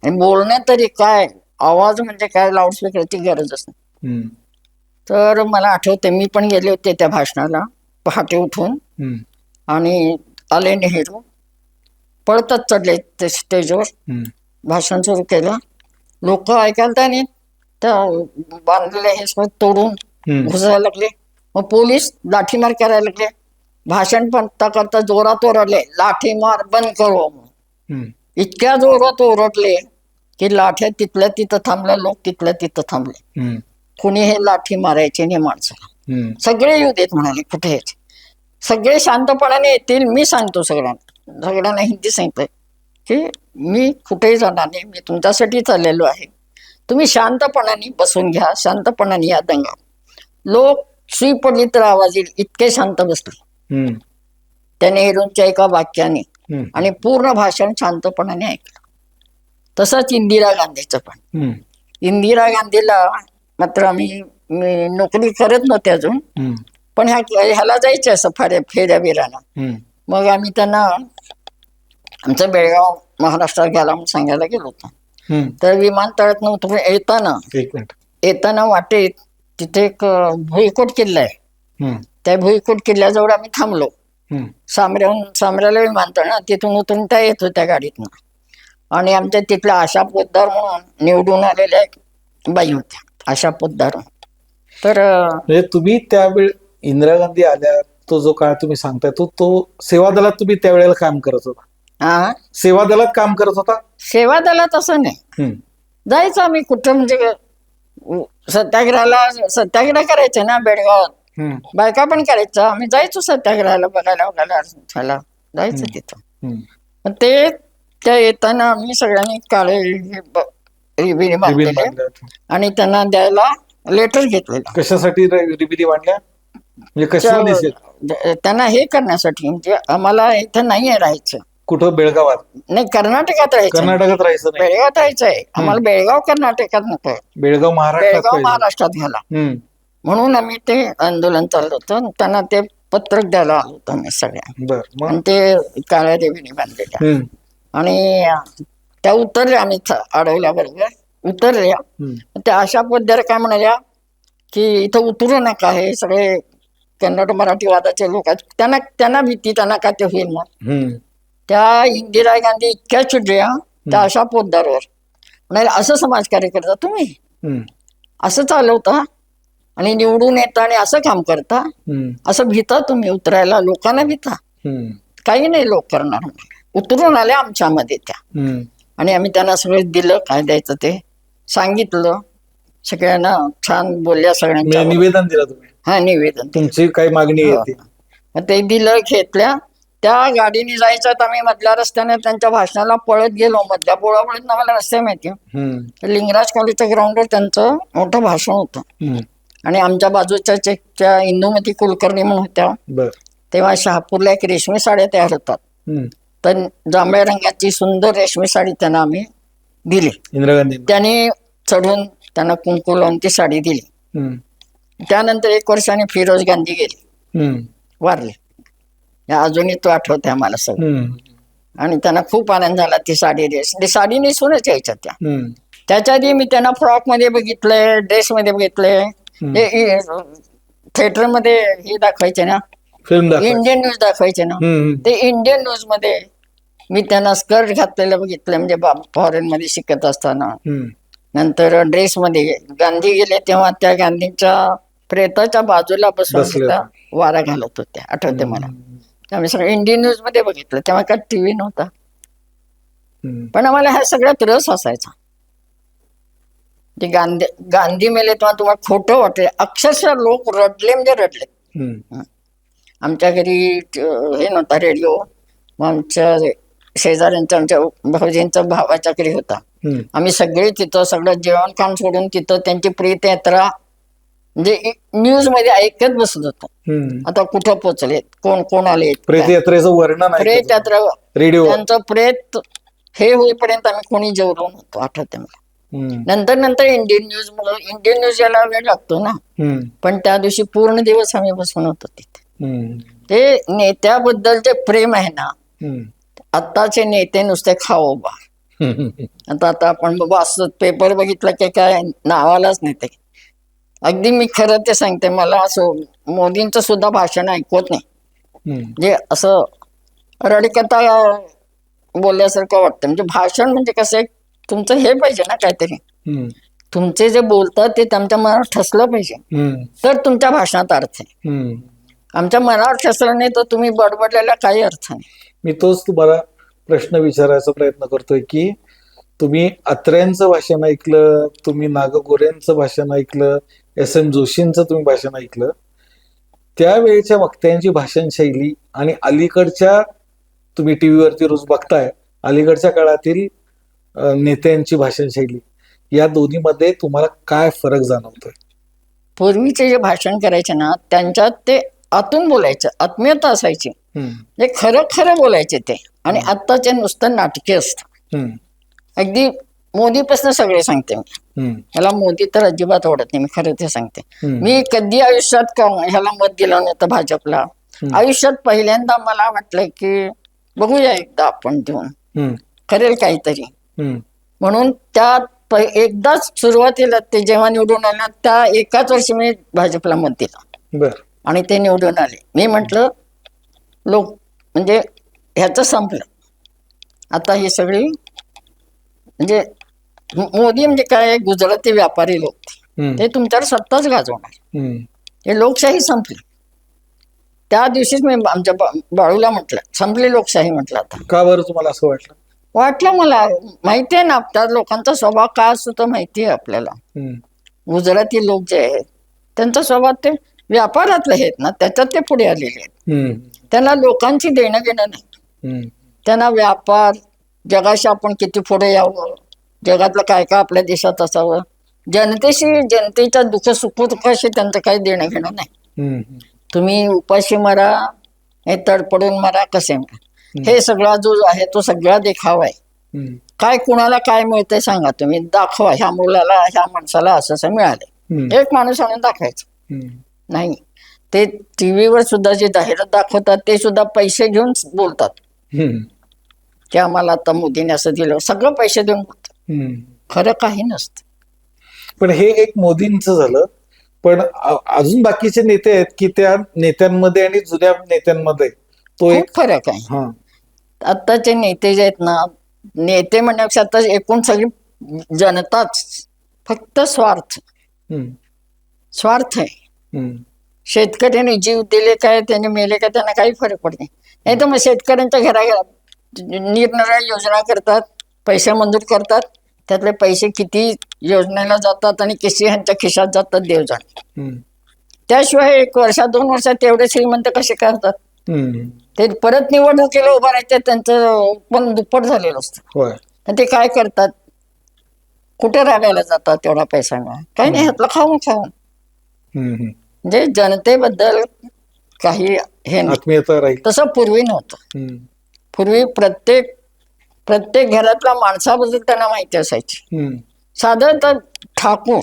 आणि बोलणे तरी काय, आवाज म्हणजे काय, लाऊडस्पीकरची गरजच नाही. हम्म. तर मला आठवते, मी पण गेले होते त्या भाषणाला पहाटे उठून. हम्म. आणि आले नेहरू, पळतच चढले ते स्टेजवर, हम्म. भाषण सुरू केलं. लोक ऐकायला नाही, त्या बांधलेले हे सगळं तोडून हम्म. घुसायला लागले. मग पोलीस लाठीमार करायला लागले. भाषण करता करता जोरात ओरडले, लाठीमार बंद करो. हम्म. इतक्या जोरात ओरडले की लाठ्या तिथल्या तिथं थांबल्या, लोक तिथल्या तिथं थांबले. हम्म. कुणी हे लाठी मारायचे नाही माणसाला, हम्म. सगळे येऊ देत म्हणाले, कुठे यायचे, सगळे शांतपणाने येतील. मी सांगतो सगळ्यांना हिंदी सांगतोय की मी कुठेही जाणार नाही, मी तुमच्यासाठी चाललेलो आहे. तुम्ही शांतपणाने बसून घ्या, शांतपणाने या दंगा. लोक सुई पडली तर आवाज येईल इतके शांत बसले हम्म. त्या नेहरूंच्या एका वाक्याने. हम्म. आणि पूर्ण भाषण शांतपणाने ऐकलं. तसंच इंदिरा गांधीचं पण. हम्म. इंदिरा गांधीला मात्र मी नोकरी करत नव्हते अजून, हम्म. पण ह्याला जायचं असं फेऱ्या बिराला. हम्म. मग आम्ही त्यांना आमचं बेळगाव महाराष्ट्रात गेला म्हणून सांगायला गेलो होतो. हम्म. तर विमानतळात नव्हतं, एक मिनिट. येताना वाटेत तिथे एक भुईकोट किल्ला आहे. हम्म. त्या भुईकोट किल्ल्याजवळ आम्ही थांबलो. हम्म. सामऱ्याला विमानतळ ना, तिथून उतरून त्या येत होत्या गाडीतनं. आणि आमच्या तिथल्या आशा पोद्दार म्हणून निवडून आलेल्या एक बाई होत्या, आशा पोद्दार. तर म्हणजे तुम्ही त्यावेळी इंदिरा गांधी आल्या, तो जो काळ तुम्ही सांगताय तो सेवा दलात तुम्ही त्यावेळेला काम करत होता? हा, सेवा दलात काम करत होता? सेवा दलात असं नाही, हम्म. जायचं आम्ही कुठं म्हणजे सत्याग्रह करायचे ना बेळगावात. हम्म. बायका पण करायचं, आम्ही जायचो सत्याग्रहाला बघायला ह्याला जायचं तिथं. हम्म. मग ते त्या येताना आम्ही सगळ्यांनी काळे रिबिनी बांधलेले बांधल्या होत्या. आणि त्यांना द्यायला लेटर घेतलेलं. कशासाठी रिबिदी बांधल्या? म्हणजे कसं दिसेल? त्यांना हे करण्यासाठी, म्हणजे आम्हाला इथं नाही आहे राहायचं. कुठं? बेळगावात? नाही, कर्नाटकात राहायचं. कर्नाटकात राहायचं नाही? बेळगावात राहायचंय आम्हाला. बेळगाव कर्नाटकात नको, बेळगाव महाराष्ट्रात बेळगाव पाहिजे. महाराष्ट्रात घ्याला. हम्म. म्हणून आम्ही ते आंदोलन चाललं होतं. त्यांना ते पत्रक द्यायला आलो होतो आम्ही सगळ्या. बर. मग? आणि ते काळ्या देवीने बांधलेल्या. हम्म. आणि त्या उतरल्या, आम्ही अडवल्याबरोबर उतरल्या. हम्म. त्या अशा पद्धतीने काय म्हणाल्या की इथं उतरू नका, हे सगळे कन्नड मराठी वादाचे लोक आहेत, त्यांना भीती, त्यांना काय ते होईल. मग हम्म. त्या इंदिरा गांधी इतक्या चिडल्या त्या अशा पोद्दारवर, म्हणाले असं समाजकार्य करता तुम्ही, हम्म. असं चालवता आणि निवडून येता आणि असं काम करता, हम्म. असं भीता तुम्ही उतरायला, लोकांना भीता, हम्म. काही नाही लोक करणार. उतरून आल्या आमच्यामध्ये त्या. हम्म. आणि आम्ही त्यांना सगळं दिलं, काय द्यायचं ते सांगितलं, सगळ्यांना छान बोलल्या सगळ्यांच्या. निवेदन दिलं तुम्ही? हा, निवेदन. तुमची काही मागणी हो. आहे ती? मग ते दिलं, घेतल्या. त्या गाडीने जायचं तर आम्ही मधल्या रस्त्याने त्यांच्या भाषणाला पळत गेलो. मधल्या पोळापळत आम्हाला रस्ते माहिती. हम्म. लिंगराज कॉलेजच्या ग्राउंडवर त्यांचं मोठं भाषण होतं. हम्म. आणि आमच्या बाजूच्या इंदुमती कुलकर्णी म्हणून होत्या. बर. तेव्हा शहापूरला एक रेशमी साड्या तयार होतात, हम्म. तर जांभळ्या रंगाची सुंदर रेशमी साडी त्यांना आम्ही दिली. इंदिरा गांधी? त्याने चढून त्यांना कुंकू लावून ती साडी दिली. हम्म. त्यानंतर 1 वर्षाने फिरोज गांधी गेले, हम्म. वारले. अजूनही तो आठवते आम्हाला सगळं. हम्म. आणि त्यांना खूप आनंद झाला. ती साडी नेसूनच यायच्या त्या. हम्म. त्याच्या आधी मी त्यांना फ्रॉक मध्ये बघितलंय, ड्रेस मध्ये बघितलंय. थिएटर मध्ये हे दाखवायचे ना, फिल्म इंडियन न्यूज दाखवायचे ना, ते इंडियन न्यूज मध्ये मी त्यांना स्कर्ट घातलेलं बघितलं, म्हणजे फॉरेन मध्ये शिकत असताना. नंतर ड्रेस मध्ये गांधी गेले तेव्हा त्या गांधींच्या प्रेताच्या बाजूला बसून तिथं वारा घालत होत्या, आठवते मला. आम्ही सगळं इंडियन न्यूज मध्ये बघितलं. तेव्हा काय टीव्ही नव्हता, पण आम्हाला ह्या सगळ्यात रस असायचा. ते गांधी मेले तेव्हा तुम्हाला खोटं वाटले, अक्षरशः लोक रडले म्हणजे रडले. हम्म. आमच्या घरी हे नव्हता रेडिओ, मग आमच्या शेजाऱ्यांच्या आमच्या भाऊजींचा भावाच्या घरी होता. हम्म. आम्ही सगळे तिथं सगळं जेवण खाण सोडून तिथं त्यांची प्रेत यात्रा म्हणजे न्यूज मध्ये ऐकत बसत होतो. हम्म. आता कुठं पोचलेत, कोण कोण आले, प्रेत यात्रेचं वर्णन प्रेत ऐकायचं यात्रा रेडिओ. त्यांचं प्रेत हे होईपर्यंत आम्ही कोणी जेवलो नव्हतो, आठवते मला. हम्म. नंतर नंतर इंडियन न्यूज याला वेळ लागतो ना, हम्म. पण त्या दिवशी पूर्ण दिवस आम्ही बसून होतो तिथे. हम्म. ते नेत्याबद्दल जे प्रेम आहे ना, हम्म. आत्ताचे नेते नुसते खाओ बा. आता आपण बाबा असं पेपर बघितलं की काय नावालाच नाही ते. अगदी मी खरं ते सांगते, मला असं मोदींचं सुद्धा भाषण ऐकवत नाही. हम्म. म्हणजे असं रडकथा बोलल्यासारखं वाटतं. म्हणजे भाषण म्हणजे कसं आहे, तुमचं हे पाहिजे ना काहीतरी, हम्म. तुमचे जे बोलतात ते तुमच्या मनावर ठसलं पाहिजे, हम्म. तर तुमच्या भाषणात अर्थ आहे. हम्म. आमच्या मनावर ठसलं नाही तर तुम्ही बडबडलेला काही अर्थ नाही. मी तोच तुम्हाला प्रश्न विचारायचा प्रयत्न करतोय की तुम्ही अत्र्यांचं भाषण ऐकलं, तुम्ही नागगोऱ्यांचं भाषण ऐकलं, SM जोशींचं तुम्ही भाषण ऐकलं, त्यावेळेच्या वक्त्यांची भाषण शैली आणि अलीकडच्या तुम्ही टीव्हीवरती रोज बघताय अलीकडच्या काळातील नेत्यांची भाषण शैली, या दोन्हीमध्ये तुम्हाला काय फरक जाणवतोय? पूर्वीचे जे भाषण करायचे ना, त्यांच्यात ते आतून बोलायचं, आत्मीयता असायची, हम्म. जे खरं खरं बोलायचे ते. आणि आत्ताचे नुसतं नाटके असतं. हम्म. अगदी मोदीपासून सगळे सांगते मी. हम्म. मला मोदी तर अजिबात आवडत नाही, मी खरं ते सांगते. हम्म. मी कधी आयुष्यात ह्याला मत दिलं नव्हतं भाजपला. आयुष्यात पहिल्यांदा मला वाटलं की बघूया एकदा आपण देऊन हम्म. करेल काहीतरी. हम्म. म्हणून त्या एकदाच सुरुवातीला ते जेव्हा निवडून आल्या त्या एकाच वर्षी मी भाजपला मत दिलं बर. आणि ते निवडून आले. मी म्हटलं लोक म्हणजे ह्याचं संपलं आता. ही सगळी म्हणजे मोदी म्हणजे काय, गुजराती व्यापारी लोक, हम्म. ते तुमच्यावर सत्ताच गाजवणार. हम्म. हे लोकशाही संपली. त्या दिवशीच मी आमच्या बाळूला म्हटलं संपली लोकशाही. म्हटलं आता का बरं तुम्हाला असं वाटलं? वाटलं मला माहिती आहे ना, त्या लोकांचा स्वभाव काय असतो तो माहिती आहे आपल्याला. हम्म. गुजराती लोक जे आहेत त्यांचा स्वभाव ते व्यापारातले आहेत ना, त्याच्यात ते पुढे आलेले आहेत. हम्म. त्यांना लोकांची देणं घेणं नाही. हम्म. त्यांना व्यापार, जगाशी आपण किती पुढे यावं, जगातलं काय काय आपल्या देशात असावं, जनतेशी जनतेच्या दुःख सुखदुःखाशी त्यांचं काही देणं घेणं नाही. हम्म. तुम्ही उपाशी मरा, हे तडपडून मरा, कसे मरा, हे सगळा जो आहे तो सगळा देखावा आहे. हम्म. काय कुणाला काय मिळतंय सांगा तुम्ही, दाखवा ह्या मुलाला ह्या माणसाला असं असं मिळालंय. हम्म. एक माणूस आणून दाखवायचं हम्म. नाही. ते टीव्हीवर सुद्धा जे जाहिरात दाखवतात ते सुद्धा पैसे घेऊन बोलतात हम्म. की आम्हाला आता मोदीने असं दिलं, सगळं पैसे देऊन बोलतात. हम्म. खरं काही नसतं. पण हे एक मोदींचं झालं, पण अजून बाकीचे नेते आहेत की त्या नेत्यांमध्ये आणि जुन्या नेत्यांमध्ये तो एक खूप फरक आहे. हा. आत्ताचे नेते जे आहेत ना, नेते म्हणण्यापेक्षा आता एकूण सगळी जनताच फक्त स्वार्थ हम्म. स्वार्थ आहे. हम्म. शेतकऱ्याने जीव दिले काय, त्याने मेले काय, त्यांना काही फरक पडत नाही. नाही तर मग शेतकऱ्यांच्या घराघरात निरनिराळ्या योजना करतात, पैसे मंजूर करतात, त्यातले पैसे किती योजनेला जातात आणि किती ह्यांच्या खिशात जातात देव जाणे. हम्म. त्याशिवाय 1 वर्षात 2 वर्षात तेवढे श्रीमंत कसे करतात? हम्म. ते परत निवडणुकीला उभं राहायचे, त्यांचं पण दुप्पट झालेलं असतं. होय. आणि ते काय करतात, कुठे राहायला जातात तेवढा पैसा मिळा, काही नाही, ह्यातलं खाऊन खाऊन. हम्म. म्हणजे जनतेबद्दल काही हे नाही. आत्मीयता राहील. तसं पूर्वी नव्हतं. हम्म. पूर्वी प्रत्येक घरातल्या माणसाबद्दल त्यांना माहिती असायची. हम्म. साधं तर ठाकूर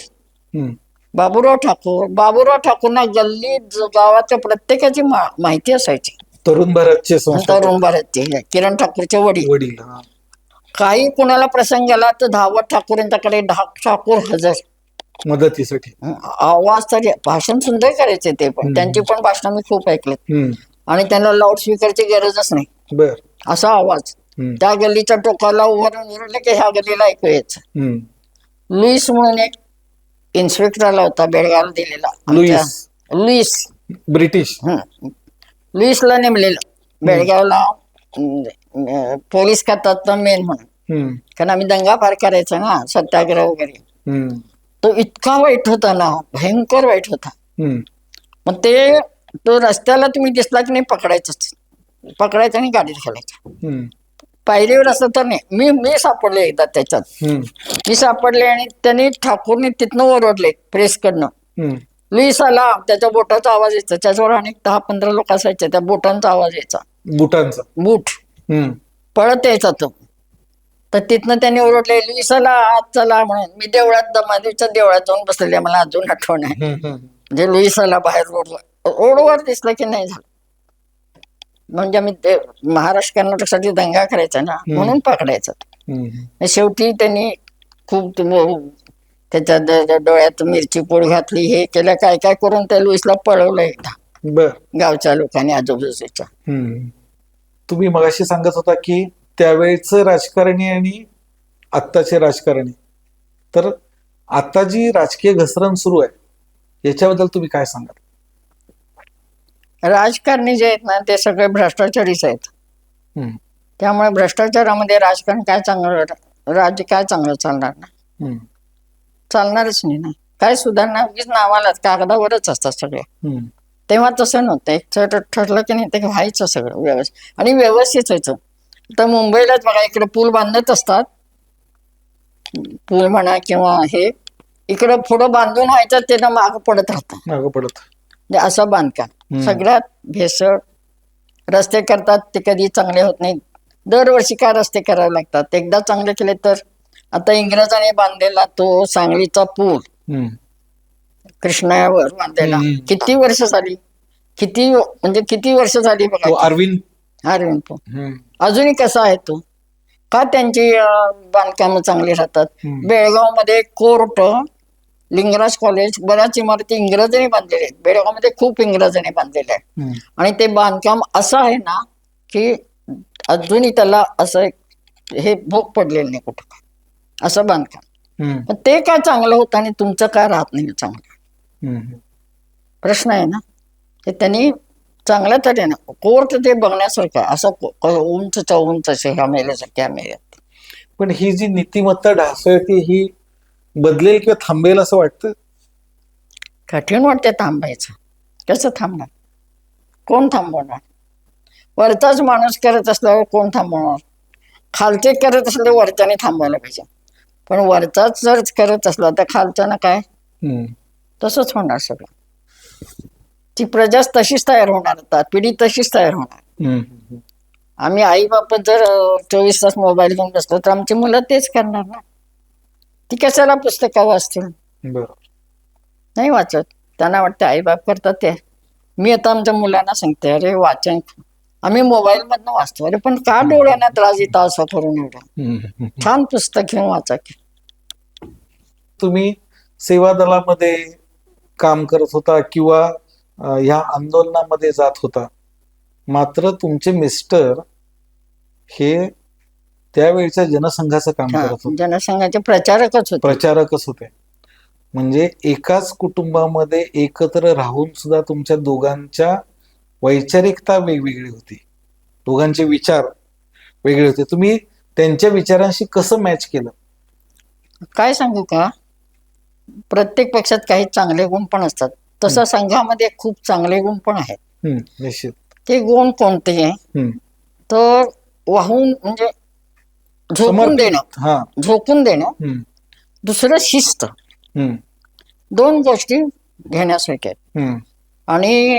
हम्म. बाबूराव ठाकूरना गल्ली गावाच्या प्रत्येकाची माहिती असायची. तरुण भारतचे संस्थापक तरुण भारतचे किरण ठाकूरचे वडील. हा. काही कुणाला प्रसंग आला तर धावत ठाकूरांच्याकडे ठाकूर हजर मदतीसाठी. आवाज तरी, भाषण सुंदर करायचे ते पण. त्यांची पण भाषणं मी खूप ऐकलेत. हम्म. आणि त्यांना लाऊडस्पीकरची गरजच नाही, बर. असा आवाज. हम्म. त्या गल्लीच्या टोकाला उभारून की ह्या गल्लीला ऐकू यायचं. हम्म. लुईस म्हणून एक इन्स्पेक्टर आला होता बेळगावला दिलेला. Lewis British. लुईसला नेमलेलं बेळगावला पोलीस खात्यात मेन म्हणून. हम्म. कारण आम्ही दंगा फार करायचो ना, सत्याग्रह वगैरे. हम्म. तो इतका वाईट होता ना, भयंकर वाईट होता. हम्म. मग तो रस्त्याला तुम्ही दिसला की नाही पकडायचं आणि गाडीत घालायचं. हम्म. पायरीवर असं तर नाही. मी सापडले एकदा त्याच्यात. हम्म. मी सापडले आणि त्यांनी ठाकूरने तिथनं ओरडले प्रेसकडनं, हम्म. लुईस आला. त्याच्या बोटाचा आवाज यायचा. त्याच्यावर अनेक 10-15 लोक असायचे. त्या बोटांचा आवाज यायचा. बुटांचा. बूट हम्म. पळत यायचा तो. तर तिथनं त्यांनी ओरडले, लुईस आला, आत चला म्हणून. मी दमादेवीच्या देवळात जाऊन बसलेले, मला अजून आठवण आहे. हम्म. म्हणजे लुईस आला बाहेर रोडवर दिसलं की नाही झालं. म्हणजे मी ते महाराष्ट्र कर्नाटकसाठी दंगा करायचा ना, म्हणून पकडायचा. हम्म. शेवटी त्यांनी खूप त्याच्या डोळ्यात मिरची पूड घातली, हे केलं, काय काय करून त्या लुईसला पळवलं एकदा बर. गावच्या लोकांनी, आजूबाजूच्या. तुम्ही मगाशी सांगत होता की त्यावेळेचं राजकारणी आणि आत्ताचे राजकारणी, तर आता जी राजकीय घसरण सुरू आहे याच्याबद्दल तुम्ही काय सांगाल? राजकारणी जे आहेत ना, ते सगळे भ्रष्टाचारीच आहेत. हम्म. त्यामुळे भ्रष्टाचारामध्ये राजकारण काय राज्य काय चांगलं चालणार ना? हम्म. चालणारच नाही ना. काय सुधारणा उगीच नावालाच कागदावरच असतात सगळे. हम्म. तेव्हा तसं नव्हतं. एक ठरलं की नाही ते व्हायचं सगळं व्यवस्थित आणि व्यवस्थित व्हायचं. तर मुंबईलाच बघा, इकडे पूल बांधत असतात, पूल म्हणा किंवा हे, इकडं पुढं बांधून व्हायचं, त्यानं मागं पडत राहतं. मागं पडत. म्हणजे असं बांधकाम सगळ्यात भेसळ. रस्ते करतात ते कधी चांगले होत नाही. दरवर्षी काय रस्ते करावे लागतात. एकदा चांगले केले तर, आता इंग्रजांनी बांधलेला तो सांगलीचा पूल, कृष्णावर बांधलेला, किती वर्ष झाली, किती वर्ष झाली बघा. अरविंद पूल अजूनही कसा आहे तो? का त्यांची बांधकामं चांगली राहतात. बेळगाव मध्ये कोर्ट, लिंगराज कॉलेज, बऱ्याच इमारती इंग्रजांनी बांधलेल्या आहेत. बेळगावमध्ये खूप इंग्रजांनी बांधलेले आहे. आणि ते बांधकाम असं आहे ना की अजूनही त्याला असं हे भोग पडलेलं नाही कुठं, असं बांधकाम. पण ते काय चांगलं होतं आणि तुमचं काय राहत नाही चांगलं? प्रश्न आहे ना. ते त्यांनी चांगल्या तऱ्हेनं कोर्ट ते बघण्यासारखं असं उंचच्या उंच ह्या मेल्यासारख्या मेल्यात. पण ही जी नीतिमत्ता ढासळते ही बदलेल किंवा थांबेल असं वाटतं? कठीण वाटते थांबायचं. कसं थांबणार? कोण थांबवणार? वरचाच माणूस करत असल्यावर कोण थांबवणार? खालचे करत असले वरच्याने थांबवायला पाहिजे. पण वरचाच जर करत असला तर खालच्यानं काय? तसंच होणार सगळं. ती प्रजाच तशीच तयार होणार, आता पिढी तशीच तयार होणार. आम्ही आई बाप जर 24 तास मोबाईल घेऊन बसलो तर आमची मुलं तेच करणार ना. ती कशाला पुस्तकं वाचतील? नाही वाचत. त्यांना वाटतं आई बाप करतात ते. मी आता आमच्या मुलांना सांगते, अरे वाचन आम्ही मोबाईल मधनं वाचतो. अरे पण का डोळ्यांना त्रास येतो असं करून? एवढं छान पुस्तक घेऊन वाचा की. तुम्ही सेवा दलामध्ये काम करत होता किंवा ह्या आंदोलनामध्ये जात होता, मात्र तुमचे मिस्टर हे त्यावेळच्या जनसंघाचं काम करत होते. जनसंघाचे प्रचारकच होते. म्हणजे एकाच कुटुंबामध्ये एकत्र राहून सुद्धा तुमच्या दोघांच्या वैचारिकता वेगवेगळी होती, दोघांचे विचार वेगळे होते. तुम्ही त्यांच्या विचारांशी कसं मॅच केलं? काय सांगू का, प्रत्येक पक्षात काही चांगले गुण पण असतात, तसं संघामध्ये खूप चांगले गुण पण आहेत. निश्चित. ते गुण कोणते? तर वाहून म्हणजे झोकून देणं. दुसरं शिस्त. दोन गोष्टी घेण्यासारख्या आहेत. आणि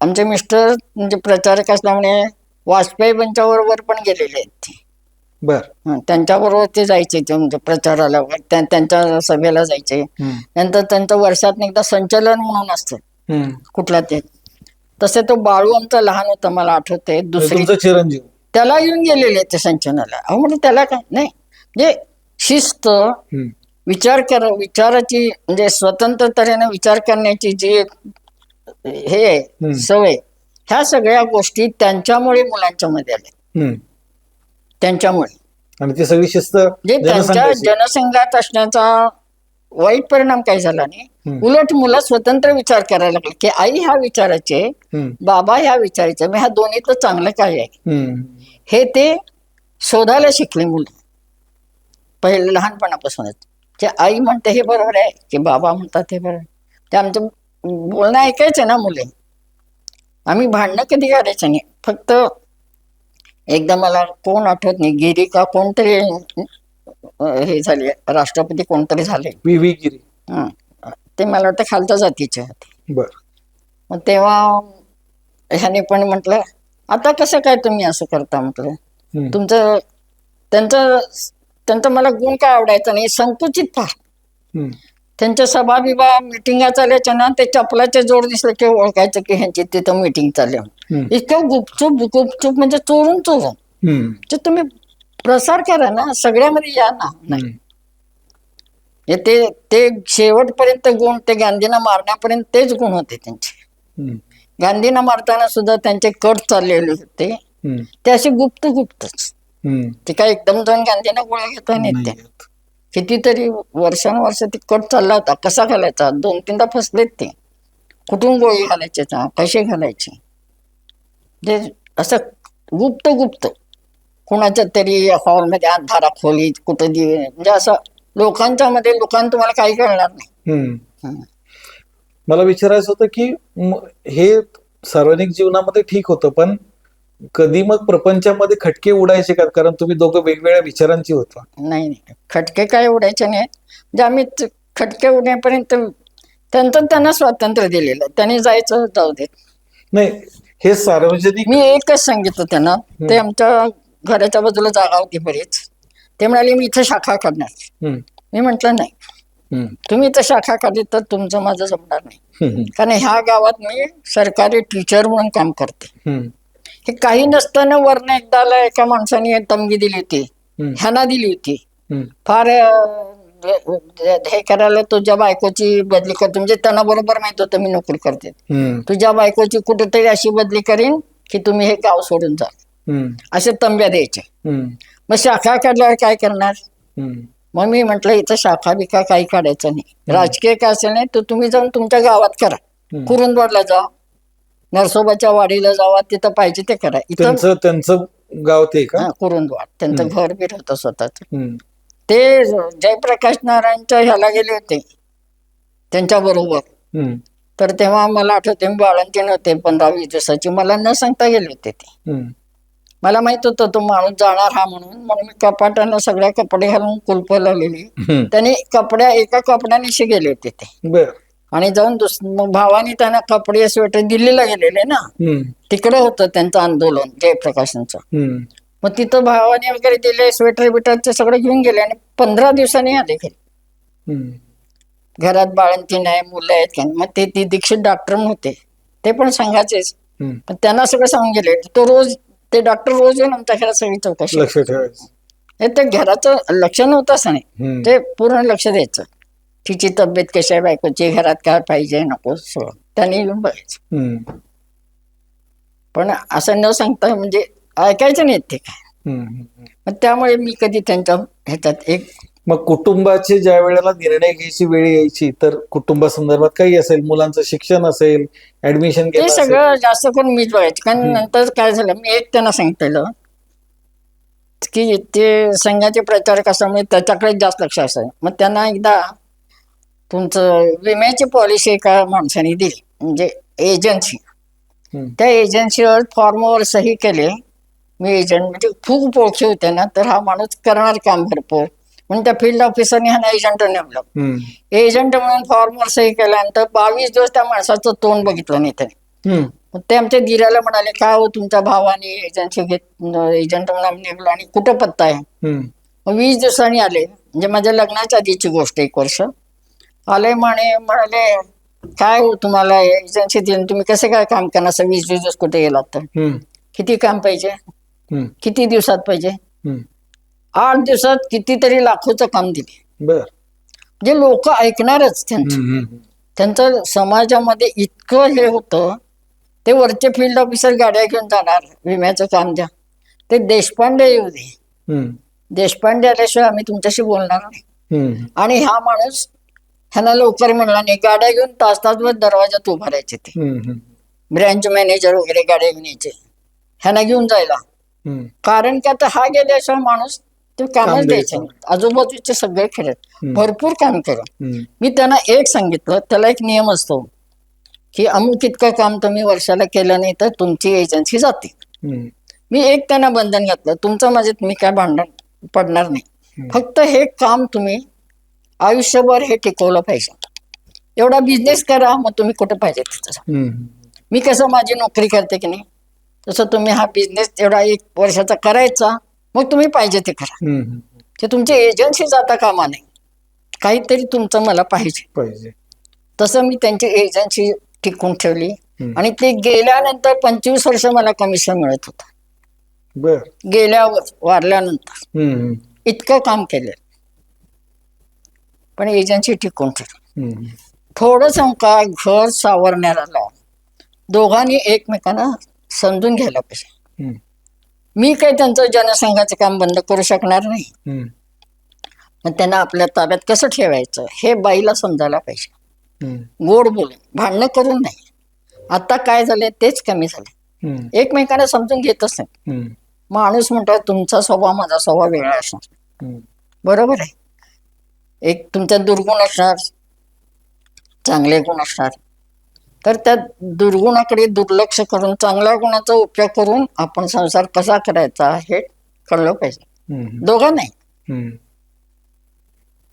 आमचे मिस्टर म्हणजे प्रचारक असल्यामुळे वाजपेयी बंचाबरोबर पण गेलेले आहेत ते. त्यांच्याबरोबर ते जायचे, म्हणजे प्रचाराला त्यांच्या सभेला जायचे. नंतर त्यांचं वर्षात एकदा संचलन म्हणून असतं कुठल्या ते. तसे तो बाळू आमचा लहान होता, मला आठवते, दुसरी चिरंजीव, त्याला येऊन गेलेले ते संचलनाला. अहो म्हणजे त्याला काय नाही, म्हणजे शिस्त, विचाराची म्हणजे स्वतंत्र तऱ्हेने विचार करण्याची जी हे सवय, ह्या सगळ्या गोष्टी त्यांच्यामुळे मुलांच्या मध्ये आल्या. त्यांच्यामुळे. आणि ती सगळी शिस्त त्यांच्या जनसंघात असण्याचा वाईट परिणाम काही झाला नाही. उलट मुलं स्वतंत्र विचार करायला लागले की आई ह्या विचाराचे, बाबा ह्या विचाराचे, मी ह्या दोन्हीत चांगलं काय आहे हे ते शोधायला शिकले मुलं पहिले लहानपणापासूनच. जे आई म्हणते हे बरोबर आहे की बाबा म्हणतात हे बरोबर आहे. ते आमचं बोलणं ऐकायचं ना मुले. आम्ही भांडणं कधी करायचं नाही. फक्त एकदा मला कोण आठवत नाही, गिरी का कोणतरी हे झाले, राष्ट्रपती कोणतरी झाले. व्ही गिरी. हं. ते मला वाटतं खालच्या जातीचे होते. बर. मग तेव्हा ह्याने पण म्हटलं आता कसं काय तुम्ही असं करता म्हटलं. हम्म. तुमचं त्यांचं त्यांचं मला गुण काय आवडायचं नाही, संकुचित फार. हम्म. त्यांच्या सभा बिभा मिटिंगा चालायच्या ना, ते चपलाचे जोड दिसले की ओळखायचं की ह्यांची तिथं मिटिंग चालली. हम्म. इतकं गुपचूप म्हणजे चोरून हम्म. तर तुम्ही प्रसार करा ना, सगळ्यामध्ये या ना. नाही हे ते शेवटपर्यंत गुण, ते गांधींना मारण्यापर्यंत तेच गुण होते त्यांचे. हम्म. गांधींना मारताना सुद्धा त्यांचे कट चाललेले होते, हम्म. ते असे गुप्तच. हम्म. ते काय एकदम जाऊन गांधींना गोळ्या घेता नाहीत ते. नाही. कितीतरी वर्षानुवर्ष ते कट चालला होता. कसा घालायचा, 2-3दा फसलेत ते. कुठून गोळी घालायचे, कसे घालायचे, जे असं गुप्त कुणाच्या तरी हॉलमध्ये अंधारा खोलीत कुठं दिवे, म्हणजे असं लोकांच्या मध्ये लोकांना तुम्हाला काही कळणार नाही. हम्म. मला विचारायचं होतं की हे सार्वजनिक जीवनामध्ये ठीक होतं, पण कधी मग प्रपंचामध्ये खटके उडायचे का? कारण तुम्ही दोघं वेगवेगळ्या विचारांची होता. नाही, खटके काय उडायचे नाहीत. म्हणजे आम्ही खटके उडण्यापर्यंत त्यांना स्वातंत्र्य दिलेलं, त्यांनी जायचं जाऊ देत. नाही, हे सार्वजनिक. मी एकच सांगितलं त्यांना, ते आमच्या घराच्या बाजूला जागा होती बरीच. ते म्हणाले मी इथं शाखा काढणार. हम्म. मी म्हंटल नाही, हम्म. तुम्ही इथं शाखा काढली तर तुमचं माझं जमणार नाही. हम्म. कारण ह्या गावात मी सरकारी टीचर म्हणून काम करते. हम्म. हे काही नसताना वरनं एकदाला एका माणसाने तमगी दिली होती, ह्यांना दिली होती. हम्म. फार हे करायला तुझ्या बायकोची बदली करतो, म्हणजे त्यांना बरोबर माहित होतं मी नोकरी करते. हम्म. तुझ्या बायकोची कुठेतरी अशी बदली करीन की तुम्ही हे गाव सोडून जा, हम्म. असे तंब्या द्यायचे. हम्म. मग शाखा काढल्यावर काय करणार? हम्म. मग मी म्हटलं इथं शाखा बिखा काही काढायचं नाही. राजकीय काय असेल नाही तर तुम्ही जाऊन तुमच्या गावात करा. कुरुंदवाडला जा, नरसोबाच्या वाडीला जावा, तिथं पाहिजे ते करा. इथं त्यांचं गाव ते का? कुरुंदवाड, त्यांचं घर बी होतं स्वतःच. हम्म. ते जयप्रकाश नारायणच्या ह्याला गेले होते त्यांच्या बरोबर. हम्म. तर तेव्हा मला आठवते मी बाळंतीण होते 15-20 दिवसाची, मला न सांगता गेले होते ते. हम्म. मला माहित होतं तो माणूस जाणार हा म्हणून मी कपाटानं सगळ्या कपडे घालून कुलप लावलेली. त्याने एका कपड्याने गेले होते ते. बर. आणि जाऊन मग भावानी त्यांना कपडे स्वेटर दिल्लीला गेलेले ना, तिकडे होतं त्यांचं आंदोलन जयप्रकाशांचं. मग तिथं भावाने वगैरे दिले स्वेटर बिटर ते सगळं घेऊन गेले आणि 15 दिवसांनी आले घरी. घरात बाळंतीण आहे, मुलं आहेत. मग ते दीक्षित डॉक्टर होते, ते पण संघाचेच. पण त्यांना सगळं सांगून गेले. ते डॉक्टर रोज येऊन आमच्या घरात सगळी चौकशी. लक्ष ठेवायचं. ते घराचं लक्ष नव्हतं असं नाही, ते पूर्ण लक्ष द्यायचं. तिची तब्येत कशी आहे, बायकोची, घरात काय पाहिजे नको सगळं त्यांनी येऊन बघायचं. पण असं न सांगता म्हणजे ऐकायचं नाही ते काय. मग त्यामुळे मी कधी त्यांच्या ह्याच्यात मग कुटुंबाचे ज्या वेळेला निर्णय घ्यायची वेळ यायची तर कुटुंबासंदर्भात काही असेल, मुलांचं शिक्षण असेल, ऍडमिशन ते सगळं जास्त करून मीच बघायचं. कारण नंतर काय झालं, मी त्यांना सांगितलं की ते संघाचे प्रचारक असल्यामुळे त्याच्याकडे जास्त लक्ष असायचं. मग त्यांना एकदा तुमचं विम्याची पॉलिसी एका माणसाने दिली, म्हणजे एजन्सी. त्या एजन्सीवर फॉर्मवर सही केले. मी एजंट म्हणजे खूप ओळखी होते ना, तर हा माणूस करणार काम भरपूर म्हणून त्या फील्ड ऑफिसरने ह्याला एजंट नेमलं. एजंट म्हणून फॉर्मवर सही केल्यानंतर 22 दिवस त्या माणसाचं तोंड बघितलं नाही त्याने. ते आमच्या दिराला म्हणाले काय हो तुमच्या भावाने एजन्सी एजंट म्हणून नेमलं आणि कुठं पत्ता आहे. मग 20 दिवसांनी आले, म्हणजे माझ्या लग्नाच्या आधीची गोष्ट, 1 वर्ष आले. म्हणाले काय हो तुम्हाला एजन्सी दिली, तुम्ही कसं काय काम करणार, 20 दिवस कुठे गेलात तर, किती काम पाहिजे, किती दिवसात पाहिजे. 8 दिवसात कितीतरी लाखोचं काम दिले. म्हणजे लोक ऐकणारच त्यांचं समाजामध्ये इतकं हे होतं. ते वरचे फील्ड ऑफिसर गाड्या घेऊन जाणार, विम्याचं काम द्या, ते देशपांडे येऊ दे, देशपांडे आल्याशिवाय आम्ही तुमच्याशी बोलणार नाही. आणि हा माणूस ह्यांना लवकर म्हणला नाही, गाड्या घेऊन तास दरवाजात उभा राहायचे. ते ब्रँच मॅनेजर वगैरे गाड्या घेऊन यायचे ह्यांना घेऊन जायला. कारण की आता हा गेल्याशिवाय माणूस ते कामच द्यायचे द्यायचं. नाही. आजूबाजूचे सगळे खेळ हम्म. भरपूर काम केलं. हम्म. मी त्यांना एक सांगितलं, त्याला एक नियम असतो की अमुक इतकं काम तुम्ही वर्षाला केलं नाही तर तुमची एजन्सी जाते. हम्म. मी एक त्यांना बंधन घातलं, तुमचं माझ्यात मी काय भांडण पडणार नाही, हम्म. फक्त हे काम तुम्ही आयुष्यभर हे टिकवलं पाहिजे. एवढा बिझनेस करा, मग तुम्ही कुठे पाहिजे तिथं. हम्म. मी कसं माझी नोकरी करते की नाही, तसं तुम्ही हा बिझनेस एवढा 1 वर्षाचा करायचा, मग तुम्ही पाहिजे ते करा. हम्म. ते तुमची एजन्सी जाता कामा नाही, काहीतरी तुमचं मला पाहिजे. पाहिजे. तसं मी त्यांची एजन्सी टिकून ठेवली. हम्म. आणि ते गेल्यानंतर 25 वर्ष मला कमिशन मिळत होतं. बर. गेल्यावर वारल्यानंतर हम्म. इतकं काम केलं, पण एजन्सी टिकून ठेवली. हम्म. थोडंसं का घर सावरण्याला दोघांनी एकमेकांना समजून घ्यायला पाहिजे. हम्म. मी काही त्यांचं जनसंघाचं काम बंद करू शकणार नाही, हम्म. पण त्यांना आपल्या ताब्यात कसं ठेवायचं हे बाईला समजायला पाहिजे. हम्म. गोड बोलून, भांडणं करून नाही. आता काय झाले तेच कमी झाले, हम्म. एकमेकांना समजून घेतच नाही. हम्म. माणूस म्हणतो तुमचा स्वभाव माझा स्वभाव वेगळा असणार, हम्म. बरोबर आहे. एक तुमच्यात दुर्गुण असणार, चांगले गुण असणार, तर त्या दुर्गुणाकडे दुर्लक्ष करून चांगल्या गुणाचा उपयोग करून आपण संसार कसा करायचा हे कळलं पाहिजे हम्म. दोघांनाही. हम्म.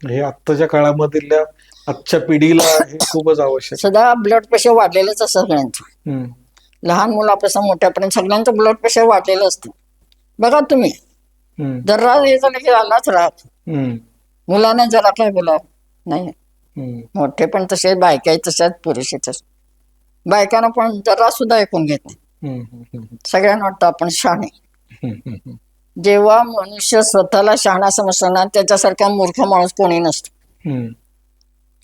हे आत्ताच्या काळामधल्या आजच्या पिढीला हे खूपच आवश्यक आहे. सदा ब्लड प्रेशर वाढलेलंच असतं सगळ्यांचं, हम्म. लहान मुलापासून मोठ्यापर्यंत सगळ्यांचं ब्लड प्रेशर वाढलेलं असतं. बघा तुम्ही, हम्म. जरा हे झालं की आलाच राहत. हम्म. मुलांना जरा काय बोला नाही, हम्म. मोठे पण तसे, बायकाही तशाच, पुरुषही तसे. बायकांना पण जरा सुद्धा ऐकून घेत नाही. हम्म. हम्म. सगळ्यांना वाटतं आपण शहाणे. हम्म. जेव्हा मनुष्य स्वतःला शहाणा समजतो ना, त्याच्यासारखा मूर्ख माणूस कोणी नसतो. हम्म.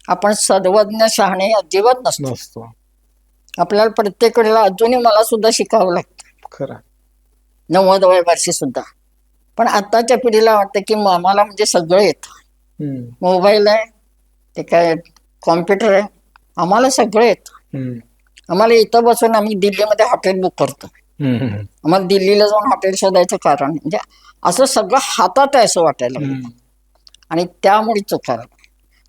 आपण सर्वज्ञ शहाणे अजिबात नसतो. नसतो. आपल्याला प्रत्येक वेळेला अजूनही मला सुद्धा शिकावं लागतं, खरं. 90व्या वर्षी सुद्धा. पण आताच्या पिढीला वाटतं की आम्हाला म्हणजे सगळं येतं. हम्म. मोबाईल आहे, ते काय कॉम्प्युटर आहे, आम्हाला सगळं येतं. हम्म. आम्हाला इथं बसून आम्ही दिल्लीमध्ये हॉटेल बुक करतो. हम्म. आम्हाला दिल्लीला जाऊन हॉटेल शोधायचं कारण म्हणजे असं सगळं हातात आहे असं वाटायला लागलं. हम्म. आणि त्यामुळे चुकायला.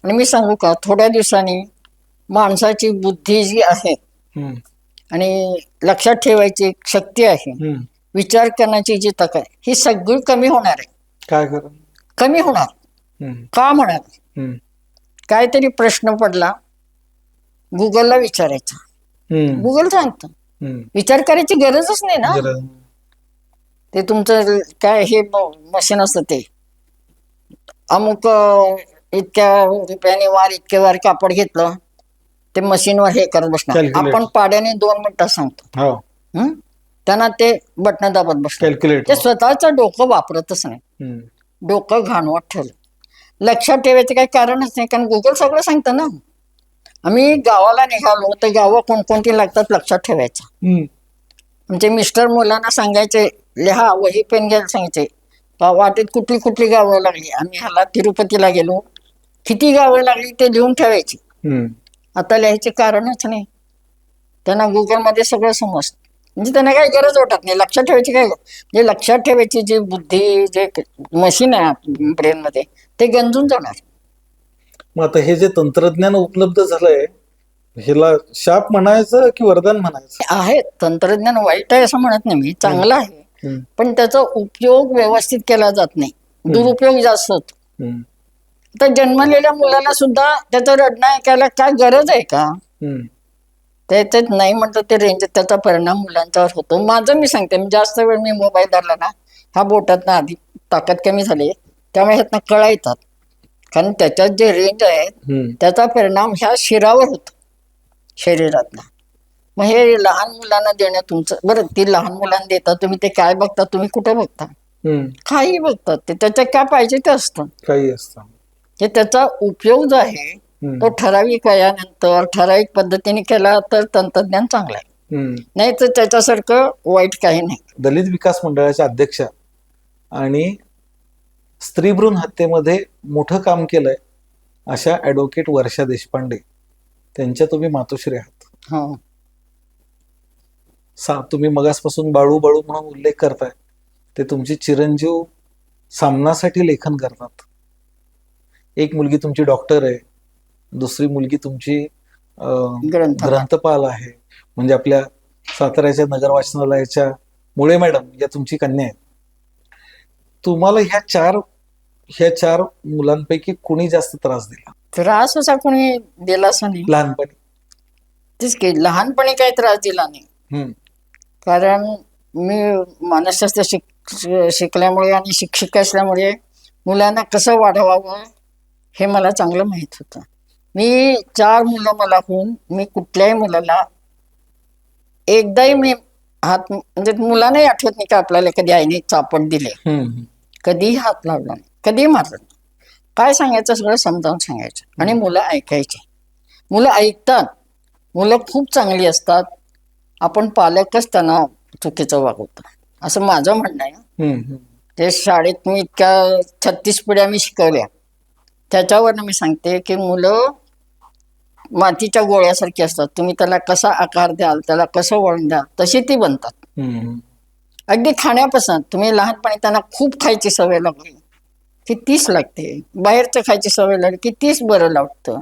आणि मी सांगू का, थोड्या दिवसांनी माणसाची बुद्धी जी आहे हम्म. आणि लक्षात ठेवायची शक्ती आहे, हम्म. विचार करण्याची जी तक आहे, ही सगळी कमी होणार आहे. काय करा. कमी होणार हम्म. का म्हणा, हम्म. काहीतरी प्रश्न पडला गुगलला विचारायचा, हम्म. गुगल सांगतं. हम्म. विचार करायची गरजच नाही ना. जरा. ते तुमचं काय हे मशीन असतं, ते अमुक इतक्या रुपयाने वार, इतके वार कापड घेतलं, ते मशीनवर हे करत बसणार. Calculate. आपण पाड्याने 2 मिनिटात सांगतो. हो. हम्म? त्यांना ते बटन दाबत बसतात. कॅल्क्युलेट. ते स्वतःचं डोकं वापरतच नाही, हम्म. डोकं घाणवत ठेवलं. लक्षात ठेवायचं काही कारणच नाही, कारण गुगल सगळं सांगतं ना. आम्ही गावाला निघालो तर गावं कोणकोणती लागतात लक्षात ठेवायचं. हम्म. म्हणजे मिस्टर मुलांना सांगायचे, लिहा, वही पेन घ्यायला सांगायचे. वाटेत कुठली कुठली गावं लागली, आम्ही ह्याला तिरुपतीला गेलो, किती गावं लागली ते लिहून ठेवायची. हम्म. आता लिहायचे कारणच नाही, त्यांना गुगलमध्ये सगळं समजतं. म्हणजे त्यांना काही गरज वाटत नाही लक्षात ठेवायची. काय म्हणजे लक्षात ठेवायची जी बुद्धी, जे मशीन आहे ब्रेनमध्ये, ते गंजून जाणार. मग आता हे जे तंत्रज्ञान उपलब्ध झालंय, ह्याला शाप म्हणायचं की वरदान म्हणायचं? आहे तंत्रज्ञान वाईट आहे असं म्हणत नाही मी, चांगलं आहे. हम्म. पण त्याचा उपयोग व्यवस्थित केला जात नाही, दुरुपयोग जास्त होतो. हम्म. तर जन्मलेल्या मुलाला सुद्धा त्याचं रडणं ऐकायला काय गरज आहे का? हम्म. त्याच्यात नाही म्हणतो ते रेंज, त्याचा परिणाम मुलांच्यावर होतो. माझं मी सांगते, मी जास्त वेळ मी मोबाईल धरला ना, ह्या बोटातनं आधी ताकद कमी झाली, त्यामुळे ह्यातनं कळा येतात. कारण त्याच्यात जे रेंज आहे हम्म. त्याचा परिणाम ह्या शिरावर होतो शरीरातला. मग हे लहान मुलांना देणं तुमचं बरं, ती लहान मुलांना देता तुम्ही, ते काय बघता, तुम्ही कुठं बघता? हम्म. काही बघतात ते, त्याच्यात काय पाहिजे ते असतं. काही असतं. हे त्याचा उपयोग जो आहे तो ठराविक वयानंतर ठराविक पद्धतीने केला तर तंत्रज्ञान चांगलं आहे. हम्म. नाही तर त्याच्यासारखं वाईट काही नाही. दलित विकास मंडळाच्या अध्यक्षा आणि स्त्रीभ्रूण हत्येमध्ये मोठं काम केलंय अशा ॲडव्होकेट वर्षा देशपांडे, त्यांच्या तुम्ही मातोश्री आहात. हो, तुम्ही मगासपासून बाळू बाळू म्हणून उल्लेख करताय, ते तुमची चिरंजीव सामनासाठी लेखन करतात. एक मुलगी तुमची डॉक्टर आहे, दुसरी मुलगी तुमची ग्रंथपाल. ग्रंथपाल आहे. म्हणजे आपल्या साताऱ्याच्या नगर वाचनालयाच्या मुळे मॅडम या तुमची कन्या आहेत. तुम्हाला ह्या चार मुलांपैकी कोणी जास्त त्रास दिला त्रास असा कोणी दिलासा नाही. लहानपणी? तेच की लहानपणी काही त्रास दिला नाही. हम्म. कारण मी मानसशास्त्र शिकल्यामुळे आणि शिक्षिका असल्यामुळे मुलांना कसं वाढवावं हे मला चांगलं माहीत होतं. मी 4 मुलं मला होऊन मी कुठल्याही मुलाला एकदाही मी हात म्हणजे मुलांनाही आठवत नाही की आपल्याला कधी आईने चापट दिले, हम्म. कधीही हात लावला नाही, कधीही मारलं नाही. काय सांगायचं सगळं समजावून सांगायचं आणि मुलं ऐकायची. मुलं ऐकतात. मुलं खूप चांगली असतात. आपण पालकच त्यांना चुकीचं वागवतो असं माझं म्हणणं आहे. हम्म. ते शाळेत मी इतक्या 36 पिढ्या मी शिकवल्या, त्याच्यावरनं मी सांगते की मुलं मातीच्या गोळ्यासारखी असतात. तुम्ही त्याला कसा आकार द्याल, त्याला कसं वळण द्याल, तशी ती बनतात. हम्म. अगदी खाण्यापासून तुम्ही लहानपणी त्यांना खूप खायची सवय लागली की तीच लागते, बाहेरचं खायची सवय लागली की तीच बरं लागतं.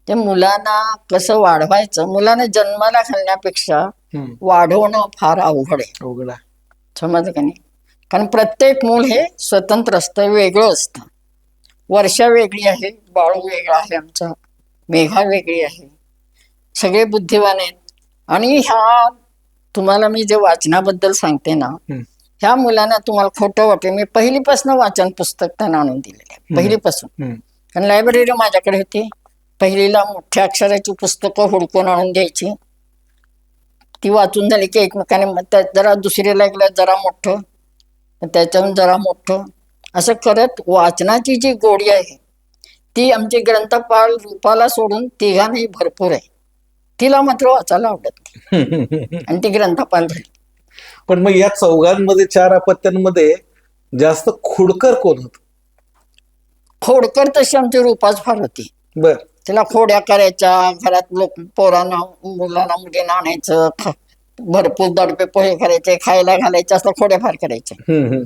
ते मुलांना कसं वाढवायचं, मुलांना जन्माला घालण्यापेक्षा हम्म. वाढवणं फार अवघड आहे. अवघड आहे. समजलं का नाही? कारण प्रत्येक मूल हे स्वतंत्र असतं, वेगळं असतं. वर्षा वेगळी आहे, बाळू वेगळा आहे, आमचा मेघा वेगळी आहे. सगळे बुद्धिवान आहेत. आणि ह्या तुम्हाला मी जे वाचनाबद्दल सांगते ना, हम्म. ह्या मुलांना तुम्हाला खोटं वाटेल, मी पहिलीपासून वाचन पुस्तक त्यांना आणून दिलेले आहे. पहिलीपासून. हम्म. कारण लायब्ररी माझ्याकडे होती. पहिलीला मोठ्या अक्षराची पुस्तकं हुडकून आणून द्यायची. ती वाचून झाली की एकमेकाने जरा दुसरीला गेलं जरा मोठं, त्याच्याहून जरा मोठं, असं करत वाचनाची जी गोडी आहे ती आमची ग्रंथपाल रूपाला सोडून तिघांनाही भरपूर आहे. तिला मात्र वाचायला आवडत नाही आणि ती ग्रंथपाल झाली. पण मग या चौघांमध्ये 4 अपत्यांमध्ये जास्त खोडकर कोण होत? खोडकर तशी आमची रूपाच फार होती. बर. तिला खोड्या करायच्या, घरात लोक पोरांना मुलांना मुलींना आणायचं, भरपूर दडपे पोहे करायचे, खायला घालायचे, असं खोड्या फार करायच्या. हम्म.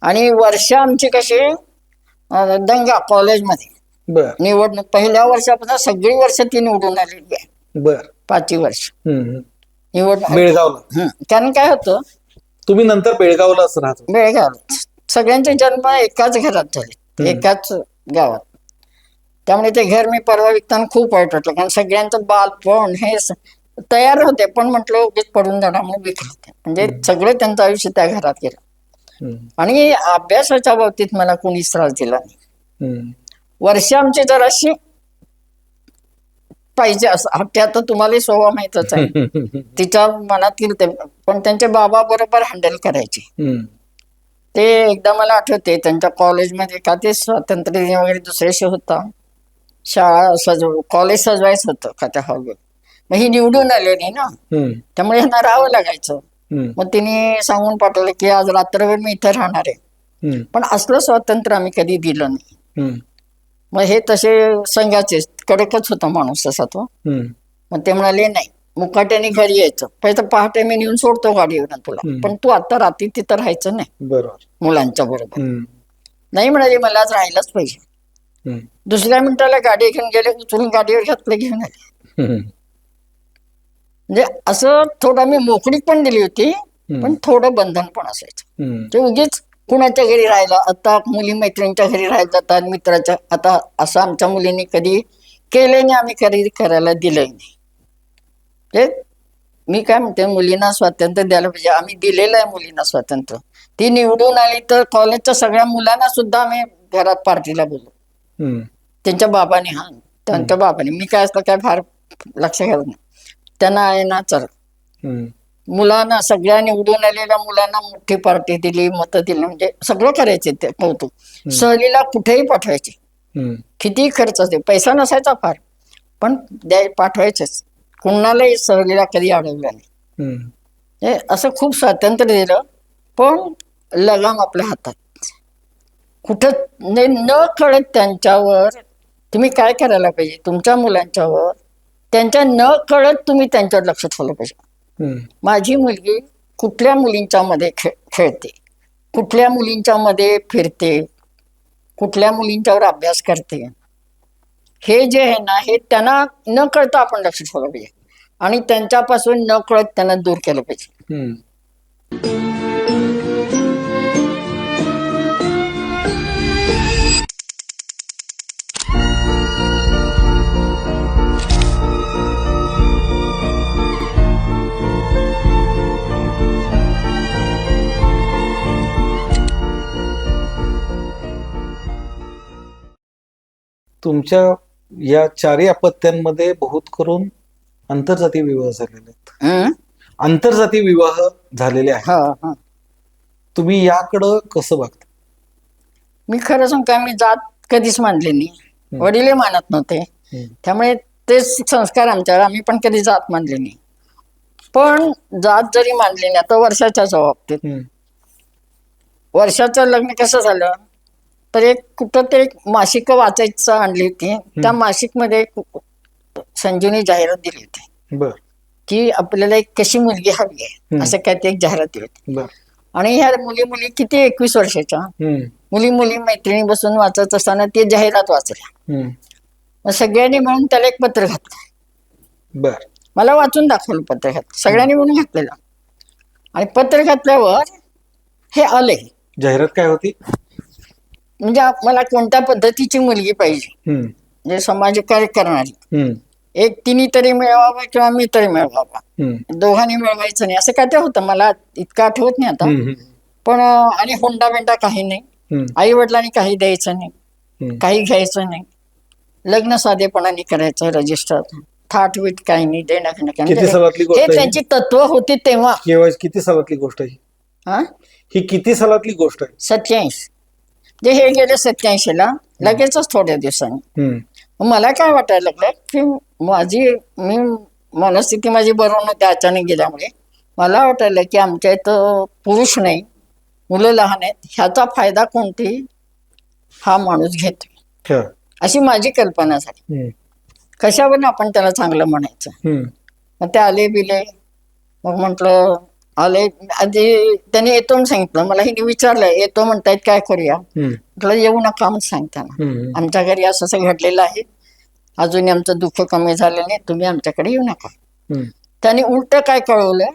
आणि वर्ष आमची कशी दंगा कॉलेजमध्ये बर. निवडणूक पहिल्या वर्षापासून सगळी वर्ष ती निवडून आलेली आहे. बर. 5ही वर्ष हम्म. निवडणूक. बेळगावला कारण काय होतं, तुम्ही नंतर बेळगावलाच राहत? बेळगाव सगळ्यांचे जन्म एकाच घरात झाले, एकाच गावात. त्यामुळे ते घर मी परवा विकताना खूप वाईट वाटलं. कारण सगळ्यांचं बालपण हे तयार होते, पण म्हटलं उगीच पडून जाणार म्हणून विकलं ते. म्हणजे सगळं त्यांचं आयुष्य त्या घरात गेलं. आणि अभ्यासाच्या बाबतीत मला कोणीच त्रास दिला नाही. वर्ष आमची जराशी पाहिजे असं ते आता तुम्हाला स्वभाव माहीतच आहे तिच्या मनातील ते, पण त्यांचे बाबा बरोबर हँडल करायचे. ते एकदा मला आठवते त्यांच्या कॉलेजमध्ये का ते स्वातंत्र्य दिन वगैरे दुसऱ्याशी होता, शाळा कॉलेज सजवायचं होतं का त्या हॉलवर. मग ही निवडून आलेली ना, त्यामुळे ह्यांना राहावं लागायचं. मग तिने सांगून पाठवलं की आज रात्रभर मी इथे राहणार आहे. पण असलं स्वातंत्र्य आम्ही कधी दिलं नाही. मग हे तसे संघाचे कडकच होता माणूस तसा तो. मग ते म्हणाले नाही, मुकाट्याने घरी यायचं, पहिलं पहाटे मी नेऊन सोडतो गाडीवर तुला, पण तू आता रात्री तिथं राहायचं नाही बरोबर मुलांच्या बरोबर. नाही म्हणाले, मला आज राहायलाच पाहिजे. दुसऱ्या मिनिटाला गाडी घेऊन गेले, उचलून गाडीवर घातलं, घेऊन आले. म्हणजे असं थोडं मी मोकळीक पण दिली होती, पण थोडं बंधन पण असायचं. ते उगीच कुणाच्या घरी राहायला, आता मुली मैत्रिणींच्या घरी राहायला जातात, मित्राच्या. आता असं आमच्या मुलींनी कधी केलं नाही, आम्ही कधी करायला दिलंही नाही. ते मी काय म्हणते, मुलींना स्वातंत्र्य द्यायला पाहिजे. आम्ही दिलेलं आहे मुलींना स्वातंत्र्य. ती निवडून आली तर कॉलेजच्या सगळ्या मुलांना सुद्धा आम्ही घरात पार्टीला बोललो. त्यांच्या बाबाने, त्यांच्या बाबाने, मी काय असलं काय फार लक्ष घालत नाही. त्यांना आहे ना, चल मुलांना सगळ्या निवडून आलेल्या मुलांना मोठी पार्टी दिली, मतं दिली, म्हणजे सगळं करायचे ते कौतुक. सहलीला कुठेही पाठवायचे, किती खर्च असते, पैसा नसायचा फार, पण पाठवायचेच. कुणालाही सहलीला कधी अडवलं नाही. असं खूप स्वातंत्र्य दिलं, पण लगाम आपल्या हातात. कुठं न कळत त्यांच्यावर तुम्ही काय करायला पाहिजे, तुमच्या मुलांच्यावर त्यांच्या न कळत तुम्ही त्यांच्यावर लक्ष ठेवलं पाहिजे. माझी मुलगी कुठल्या मुलींच्या मध्ये खेळते, कुठल्या मुलींच्या मध्ये फिरते, कुठल्या मुलींच्यावर अभ्यास करते, हे जे आहे ना हे त्यांना न कळता आपण लक्ष ठेवलं पाहिजे आणि त्यांच्यापासून न कळत त्यांना दूर केलं पाहिजे. तुमच्या या चारही अपत्यांमध्ये बहुत करून आंतरजातीय विवाह झालेले आहेत. आंतरजातीय विवाह झालेले आहेत. हा. तुम्ही याकडं कसं बघता? मी खरं सांगू का, मी जात कधीच मानली नाही, वडीलही मानत नव्हते, त्यामुळे तेच संस्कार आमच्यावर, आम्ही पण कधी जात मानली नाही. पण जात जरी मानली नाही तर वर्षाच्या बाबतीत, वर्षाचं लग्न कसं झालं तर एक कुठं ते एक मासिक वाचायचं आणली होती, त्या मासिक मध्ये संजीवनी जाहिरात दिली होती बर की आपल्याला एक कशी मुलगी हवी आहे, असं काय ते एक जाहिरात दिली होती. बर आणि ह्या मुली किती 21 वर्षाच्या मुली मैत्रिणी बसून वाचत असताना ते जाहिरात वाचल्या. मग सगळ्यांनी मिळून त्याला एक पत्र घातलं. बर मला वाचून दाखवलं पत्र घातलं, सगळ्यांनी मिळून घातलेलं. आणि पत्र घातल्यावर हे आले. जाहिरात काय होती? म्हणजे मला कोणत्या पद्धतीची मुलगी पाहिजे, म्हणजे समाजकार्य करणारी, एक तिने तरी मिळवावं किंवा मी तरी मिळवावा, दोघांनी मिळवायचं नाही असं काय ते होतं, मला इतकं आठवत नाही आता. पण आणि हुंडा बिंडा काही नाही, आई वडिलांनी काही द्यायचं नाही, काही घ्यायचं नाही, लग्न साधेपणाने करायचं, रजिस्टर, थाटवीट काही नाही, देणं किती सालातली हे गोष्ट आहे? त्यांची तत्व होती तेव्हा. किती सालातली गोष्ट आहे हा, ही? किती सालातली गोष्ट आहे? 87. जे हे गेले 87 ला, लगेचच थोड्या दिवसांनी. मला काय वाटायला लागलं की मी मनस्थिती माझी बरोबर नव्हती अचानक गेल्यामुळे. मला वाटायला की आमच्या इथं पुरुष नाही, मुलं लहान आहेत, ह्याचा फायदा कोणती हा माणूस घेतोय, अशी माझी कल्पना झाली. कशावर आपण त्याला चांगलं म्हणायचं. मग ते आले बिले, मग म्हंटल आले, आधी त्याने येतो म्हणून सांगितलं. मला हिने विचारलं येतो म्हणतायत काय करूया, म्हटलं येऊ नका म्हणून सांगताना, आमच्या घरी असं असं घडलेलं आहे, अजून आमचं दुःख कमी झालं नाही, तुम्ही आमच्याकडे येऊ नका. त्याने उलट काय कळवलं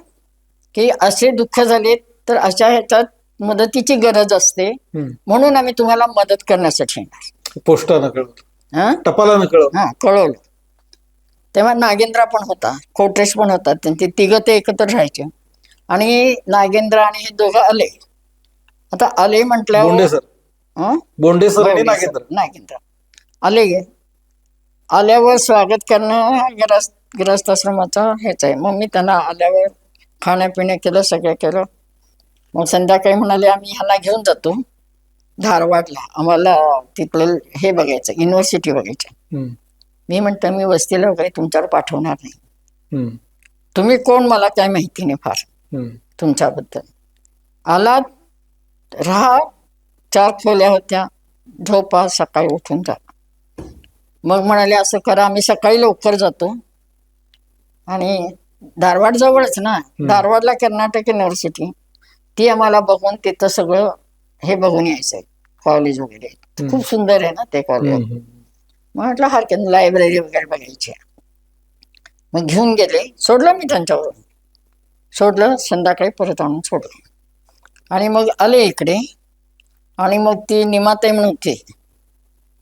की असे दुःख झाले तर अशा ह्याच्यात मदतीची गरज असते, म्हणून आम्ही तुम्हाला मदत करण्यासाठी येणार. पोस्टानं कळवलं, टपालानं कळवलं. हा, कळवलं. तेव्हा नागेंद्र पण होता, कोटरेश पण होता, त्यांचे तिघं ते एकत्र राहायचे. आणि नागेंद्र आणि हे दोघं आले. आता आले म्हटल्यावर बोंडेसर आणि नागेंद्र आल्यावर स्वागत करणं ग्रहस्थाश्रमाचा हेच आहे. मग मी त्यांना आल्यावर खाण्यापिण्या केलं, सगळं केलं. मग संध्याकाळी म्हणाले आम्ही ह्याला घेऊन जातो धारवाडला, आम्हाला तिथलं हे बघायचं, युनिव्हर्सिटी बघायचं. मी म्हणतो मी वस्तीला वगैरे तुमच्यावर पाठवणार नाही, तुम्ही कोण मला काय माहिती नाही फार तुमच्याबद्दल. आलात, राहा, 4 खोल्या होत्या, झोपा, सकाळी उठून जा. मग म्हणाले असं करा, आम्ही सकाळी लवकर जातो आणि धारवाड जवळच ना, धारवाडला कर्नाटक युनिव्हर्सिटी, ती आम्हाला बघून तिथं सगळं हे बघून यायचंय, कॉलेज वगैरे खूप सुंदर आहे ना ते कॉलेज. म्हटलं हरकत, लायब्ररी वगैरे बघायची. मग घेऊन गेले, सोडलं मी त्यांच्यावरून, सोडलं, संध्याकाळी परत आणून सोडलं. आणि मग आले इकडे. आणि मग ती निमाताई म्हणून होती,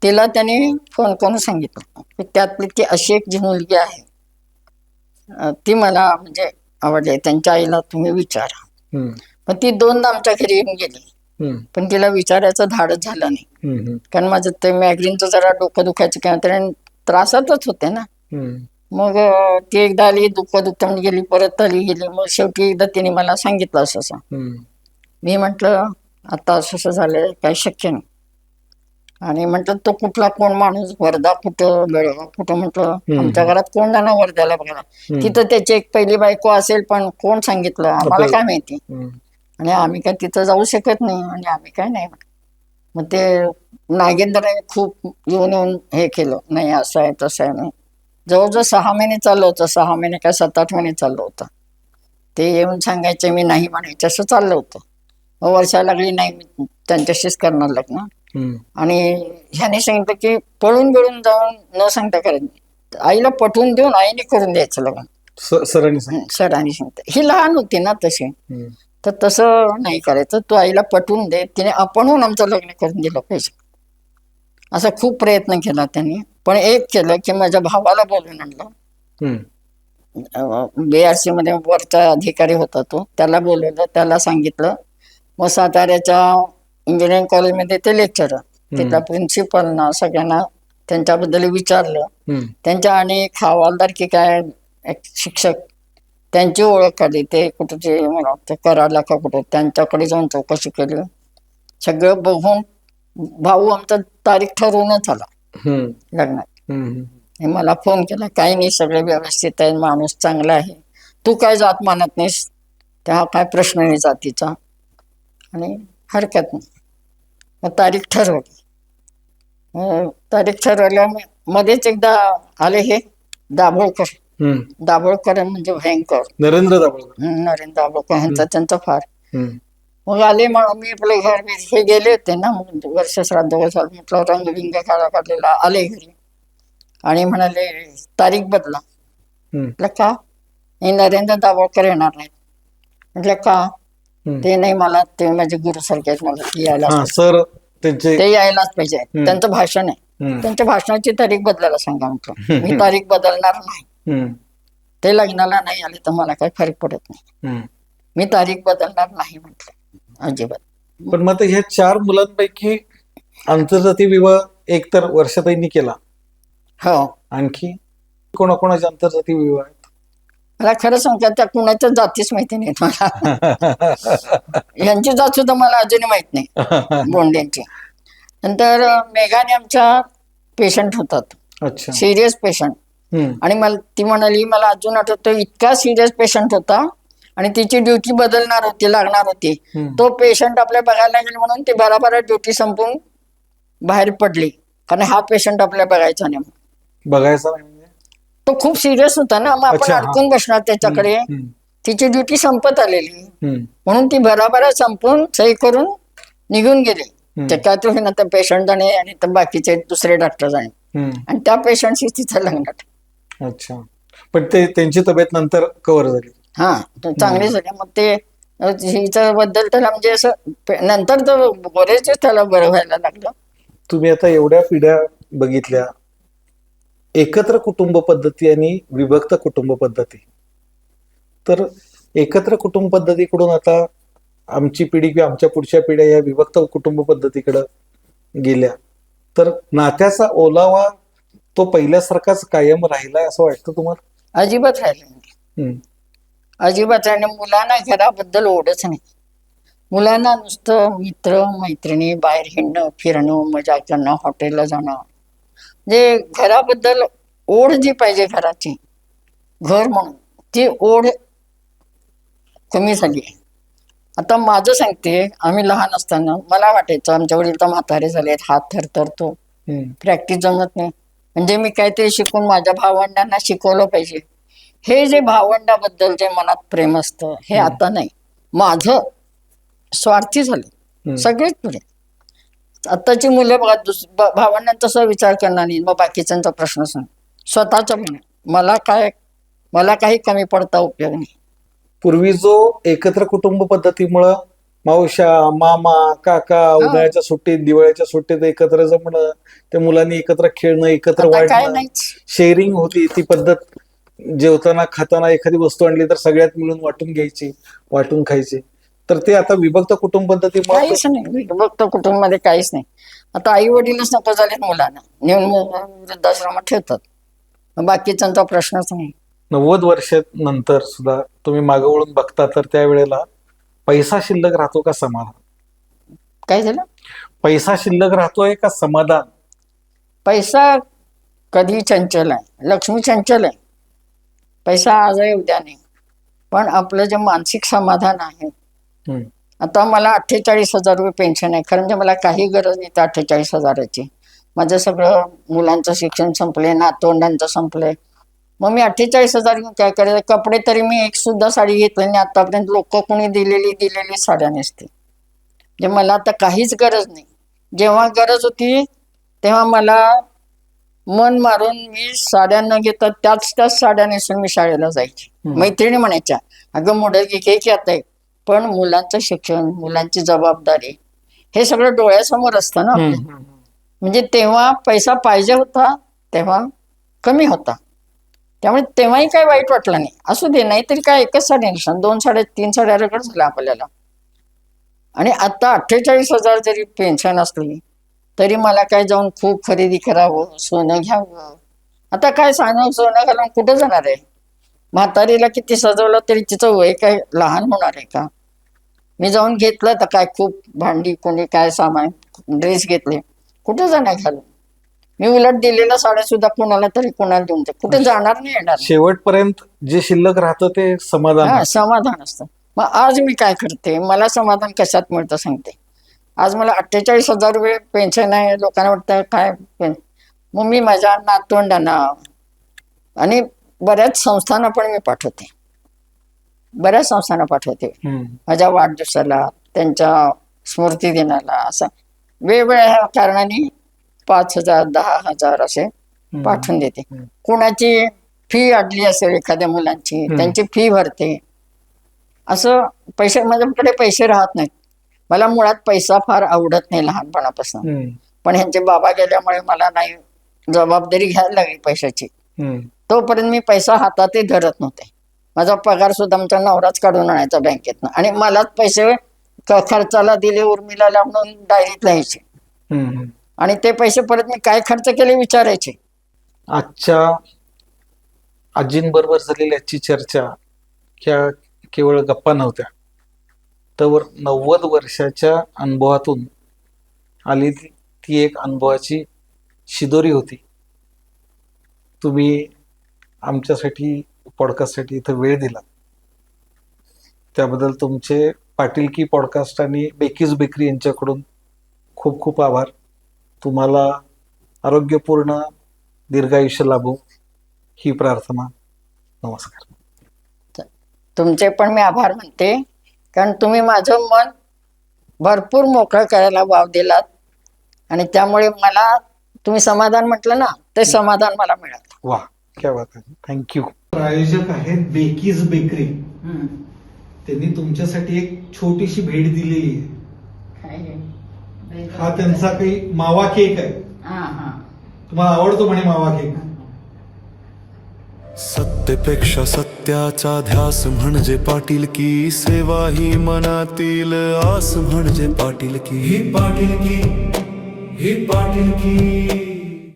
तिला त्याने फोन करून सांगितलं की त्यातली ती अशी एक जी मुलगी आहे ती मला म्हणजे आवडली, त्यांच्या आईला तुम्ही विचारा. मग ती 2दा आमच्या घरी येऊन गेली, पण तिला विचारायचं धाडच झालं नाही, कारण माझं ते मॅग्झिनचं जरा डोकं दुखायचं किंवा तरी त्रासातच होते ना. मग ती एकदा आली, दुखतं म्हणून गेली, परत आली गेली. मग शेवटी एकदा तिने मला सांगितलं असं असं. मी म्हटलं आता असं असं झालंय, काही शक्य नाही. आणि म्हटलं तो कुठला कोण माणूस, वर्धा कुठं, बेळगाव कुठं, म्हटलं आमच्या घरात कोण जाणार वर्ध्याला बघायला, तिथं त्याची एक पहिली बायको असेल, पण कोण सांगितलं आम्हाला काय माहिती, आणि आम्ही काय तिथं जाऊ शकत नाही, आणि आम्ही काय नाही. मग ते नागेंद्रने खूप येऊन हे केलं, नाही असं आहे तसं आहे. नाही, जवळजवळ 6 महिने चाललं होतं, 6 महिने काय 7-8 महिने चाललं होतं. ते येऊन सांगायचे, मी नाही म्हणायचे, असं चाललं होतं. वर्षा लागली नाही मी त्यांच्याशीच करणार लग्न. हम्म. आणि ह्याने सांगितलं की पळून बिळून जाऊन न सांगता करायचं, आईला पटवून देऊन आईने करून द्यायचं लग्न. सरांनी सांगितलं. सरांनी सांगितलं. ही लहान होती ना तशी, हम्म. तर तसं नाही करायचं, तू आईला पटवून दे, तिने आपणहून आमचं लग्न करून दिलं पाहिजे. असा खूप प्रयत्न केला त्यांनी, पण एक केलं की माझ्या भावाला बोलून आणलं. हम्म. BRC मध्ये वरचा अधिकारी होता तो, त्याला बोलवलं, त्याला सांगितलं. मग साताऱ्याच्या इंजिनिअरिंग कॉलेजमध्ये ते लेक्चरर, तिथल्या प्रिन्सिपलना सगळ्यांना त्यांच्याबद्दल विचारलं. हम्म. त्यांच्या अनेक हवालदार की काय एक शिक्षक, त्यांची ओळख काढली. ते कुठचे मला वाटतं कराडला का कुठं, त्यांच्याकडे जाऊन चौकशी केली. सगळं बघून भाऊ आमचा तारीख ठरवूनच आला हम्म. लग्नात. हम्म. आणि मला फोन केला, काही नाही, सगळं व्यवस्थित आहे, माणूस चांगला आहे, तू काय जात मानत नाहीस, त्या काय प्रश्न नाही जातीचा, आणि हरकत नाही. मग तारीख ठरवली. तारीख ठरवल्या मध्येच एकदा आले हे दाभोळकर. हम्म. दाभोळकर म्हणजे भयंकर, नरेंद्र दाभोळकर. नरेंद्र दाभोळकर ह्यांचा त्यांचा फार. हम्म. मग आले, मग मी आपलं घर हे गेले होते ना, मग वर्ष श्राद्ध म्हटलं रंगबिंग काढा काढलेला, आले घरी आणि म्हणाले तारीख बदला. हम्म. म्हटलं का? हे नरेंद्र दाभोळकर येणार नाहीत. म्हटलं का? ते नाही, मला ते माझे गुरुसारखे आहेत, मला ते यायला हा, सर त्यांचे ते यायलाच पाहिजे. त्यांचं भाषण आहे, त्यांच्या भाषणाची तारीख बदलायला सांगा म्हटलं. मी तारीख बदलणार नाही. हम्म. ते लग्नाला नाही आले तर मला काही फरक पडत नाही, हम्म. मी तारीख बदलणार नाही म्हटलं अजिबात. पण मग आता ह्या 4 मुलांपैकी आंतरजातीय विवाह एक तर वर्षाताईंनी केला, हो, आणखी कोणाकोणाचे आंतरजातीय विवाह आहेत? मला खरं सांगतात त्या कुणाच्या जातीच माहिती नाही मला. यांची जात सुद्धा मला अजूनही माहित नाही, बोंडेंची. नंतर मेघाने आमच्या पेशंट होतात, अच्छा. Serious patient. हम्म. आणि मला ती म्हणाली, मला अजून आठवतो, इतका सिरियस पेशंट होता आणि तिची ड्युटी बदलणार होती, लागणार होती. तो पेशंट आपल्या बघायला गेला म्हणून ती बराबर ड्युटी संपून बाहेर पडली, कारण हा पेशंट आपल्या बघायचा नाही. बघायचा नाही म्हणजे? तो खूप सिरियस होता ना, मग आपण अच्छा, हा. अडकून बसणार त्याच्याकडे. तिची ड्युटी संपत आलेली, हम्म. म्हणून ती बराबर संपून सही करून निघून गेली. ते काय तो ना, तर पेशंट जाणे आणि तर बाकीचे दुसरे डॉक्टर जाणे, हम्म. आणि त्या पेशंटशी तिथं लग्नात. अच्छा. पण ते त्यांची तब्येत नंतर कव्हर झाली? हा, तर चांगली झाली. मग ते हिच्या बद्दल त्याला म्हणजे असं नंतर तर बरेच त्याला बरं व्हायला लागलं. तुम्ही आता एवढ्या पिढ्या बघितल्या, एकत्र कुटुंब पद्धती आणि विभक्त कुटुंब पद्धती, तर एकत्र कुटुंब पद्धतीकडून आता आमची पिढी किंवा आमच्या पुढच्या पिढ्या या विभक्त कुटुंब पद्धतीकडे गेल्या, तर नात्याचा ओलावा तो पहिल्यासारखाच कायम राहिलाय असं वाटतं तुम्हाला? अजिबात राहिलं नाही, हम्म. अजिबात राहिलं. मुलांना घराबद्दल ओढच नाही. मुलांना नुसतं मित्र मैत्रिणी, बाहेर हिंडणं फिरणं, मजा करणं, हॉटेलला जाणं, म्हणजे घराबद्दल ओढ जी पाहिजे घराची, घर म्हणून ती ओढ कमी झाली. आता माझं सांगते, आम्ही लहान असताना मला वाटायचं आमच्या वडील तर म्हातारे झालेत, हात थरथरतो, प्रॅक्टिस जमत नाही, म्हणजे मी काहीतरी शिकून माझ्या भावंडांना शिकवलं पाहिजे. हे जे भावंडाबद्दल जे मनात प्रेम असतं, हे आता नाही. माझं स्वार्थी झाले सगळेच पुढे. आताची मुलं बघा, भावंडांचा तसा विचार करणार नाही, मग बाकीच्यांचा प्रश्न सांग, स्वतःचा पण मला काही कमी पडता उपयोग नाही. पूर्वी जो एकत्र कुटुंब पद्धतीमुळं मावश्या, मामा, काका, उन्हाळ्याच्या सुट्टीत, दिवाळीच्या सुट्टीत एकत्र जमणं, त्या मुलांनी एकत्र खेळणं, एकत्र आता काय वाढणं, नाहीच. शेअरिंग होती ती पद्धत. जेवताना खाताना एखादी वस्तू आणली तर सगळ्यात मिळून वाटून घ्यायची, वाटून खायची. तर ते आता विभक्त कुटुंब पद्धतीमुळे काहीच नाही, विभक्त कुटुंबामध्ये काहीच नाही. आता आई वडीलच नको झालेत मुलांना, नेऊन वृद्धाश्रमात ठेवतात, बाकीच्यांचा प्रश्नच नाही. 90 वर्ष नंतर सुद्धा तुम्ही मागे वळून बघता तर त्यावेळेला पैसा शिल्लक राहतो का समाधान? काय झालं? पैसा शिल्लक राहतोय का समाधान? पैसा कधी चंचल आहे, लक्ष्मी चंचल आहे. पैसा आज आहे उद्या नाही, पण आपलं जे मानसिक समाधान आहे. आता मला 48,000 रुपये पेन्शन आहे, खरं म्हणजे मला काही गरज नाही त्या 48,000ची. माझं सगळं मुलांचं शिक्षण संपले, नातवंडांचं संपलंय, मग मी 48,000 घेऊन काय करायचं? कपडे तरी मी एक सुद्धा साडी घेतली नाही आतापर्यंत. लोक कोणी दिलेली साड्या नेसते, जे मला आता काहीच गरज नाही. जेव्हा गरज होती तेव्हा मला मन मारून मी साड्या न घेता त्याच साड्या नेसून मी शाळेला जायची. मैत्रिणी म्हणायच्या, अगं मोडल की आता आहे. पण मुलांचं शिक्षण, मुलांची जबाबदारी हे सगळं डोळ्यासमोर असतं ना आपल्या. म्हणजे तेव्हा पैसा पाहिजे होता, तेव्हा कमी होता. त्यामुळे तेव्हाही काही वाईट वाटलं नाही. असू दे, नाही तरी काय एकच साडी नेसणार, 2 साड्या 3 साड्या रगड झाल्या आपल्याला. आणि आता 48,000 जरी पेन्शन असली तरी मला काय जाऊन खूप खरेदी करावं, सोनं घ्यावं. आता काय सोनं घालून कुठं जाणार आहे? म्हातारीला किती सजवलं तरी तिचं वय काय लहान होणार आहे का? मी जाऊन घेतलं तर काय खूप भांडी, कोणी काय सामान, ड्रेस घेतले, कुठं जाणार घालून? मी उलट दिलेल्या साड्या सुद्धा कोणाला देऊन दे, कुठे जाणार नाही, येणार नाही. शेवटपर्यंत जे शिल्लक राहतं ते समाधान. हा, समाधान असतं. मग आज मी काय करते, मला समाधान कशात मिळतं सांगते. आज मला 48,000 रुपये पेन्शन आहे. लोकांना वाटतं काय मग मी माझ्या नातवंडांना आणि बऱ्याच संस्थांना पण मी पाठवते. बऱ्याच संस्थांना पाठवते. माझ्या वाढदिवसाला, त्यांच्या स्मृती दिनाला, असं वेगवेगळ्या कारणाने 5,000 10,000 असे पाठवून देते. कोणाची फी अडली असेल एखाद्या मुलांची, त्यांची फी भरते. असं पैसे, माझ्याकडे पैसे राहत नाहीत. मला मुळात पैसा फार आवडत नाही लहानपणापासून. पण ह्यांचे बाबा गेल्यामुळे मला नाही जबाबदारी घ्यायला लागली पैशाची. तोपर्यंत मी पैसा हातातही धरत नव्हते. माझा पगार सुद्धा आमचा नवराच काढून आणायचा बँकेतनं, आणि मलाच पैसे खर्चाला दिले, उर्मिला लावून डायरीत लिहायचे. आणि ते पैसे परत मी काय खर्च केले विचारायचे. आजच्या आजींबरोबर झालेली आजची चर्चा ह्या केवळ गप्पा नव्हत्या, तर 90 वर्षाच्या अनुभवातून आली ती एक अनुभवाची शिदोरी होती. तुम्ही आमच्यासाठी, पॉडकास्टसाठी इथं वेळ दिला, त्याबद्दल तुमचे पाटील की पॉडकास्ट आणि बेकीज बेकरी यांच्याकडून खूप खूप आभार. तुम्हाला आरोग्यपूर्ण दीर्घायुष्य लाभो ही प्रार्थना. नमस्कार. तुमचे पण मी आभार म्हणते, कारण तुम्ही माझं मन भरपूर मोकळं करायला वाव दिलात, आणि त्यामुळे मला तुम्ही समाधान म्हटलं ना, ते समाधान मला मिळालं. वा, क्या बात आहे. थँक्यू. प्रायोजक आहेत बेकीज बेकरी. त्यांनी तुमच्यासाठी एक छोटीशी भेट दिलेली आहे. हा त्यांचा काही मावा केक आहे. तुम्हाला आवडतो म्हणे मावा केक. सत्तेपेक्षा सत्याचा ध्यास म्हणजे पाटीलकी, सेवा ही मनातील आस म्हणजे पाटीलकी. ही पाटीलकी, ही पाटीलकी.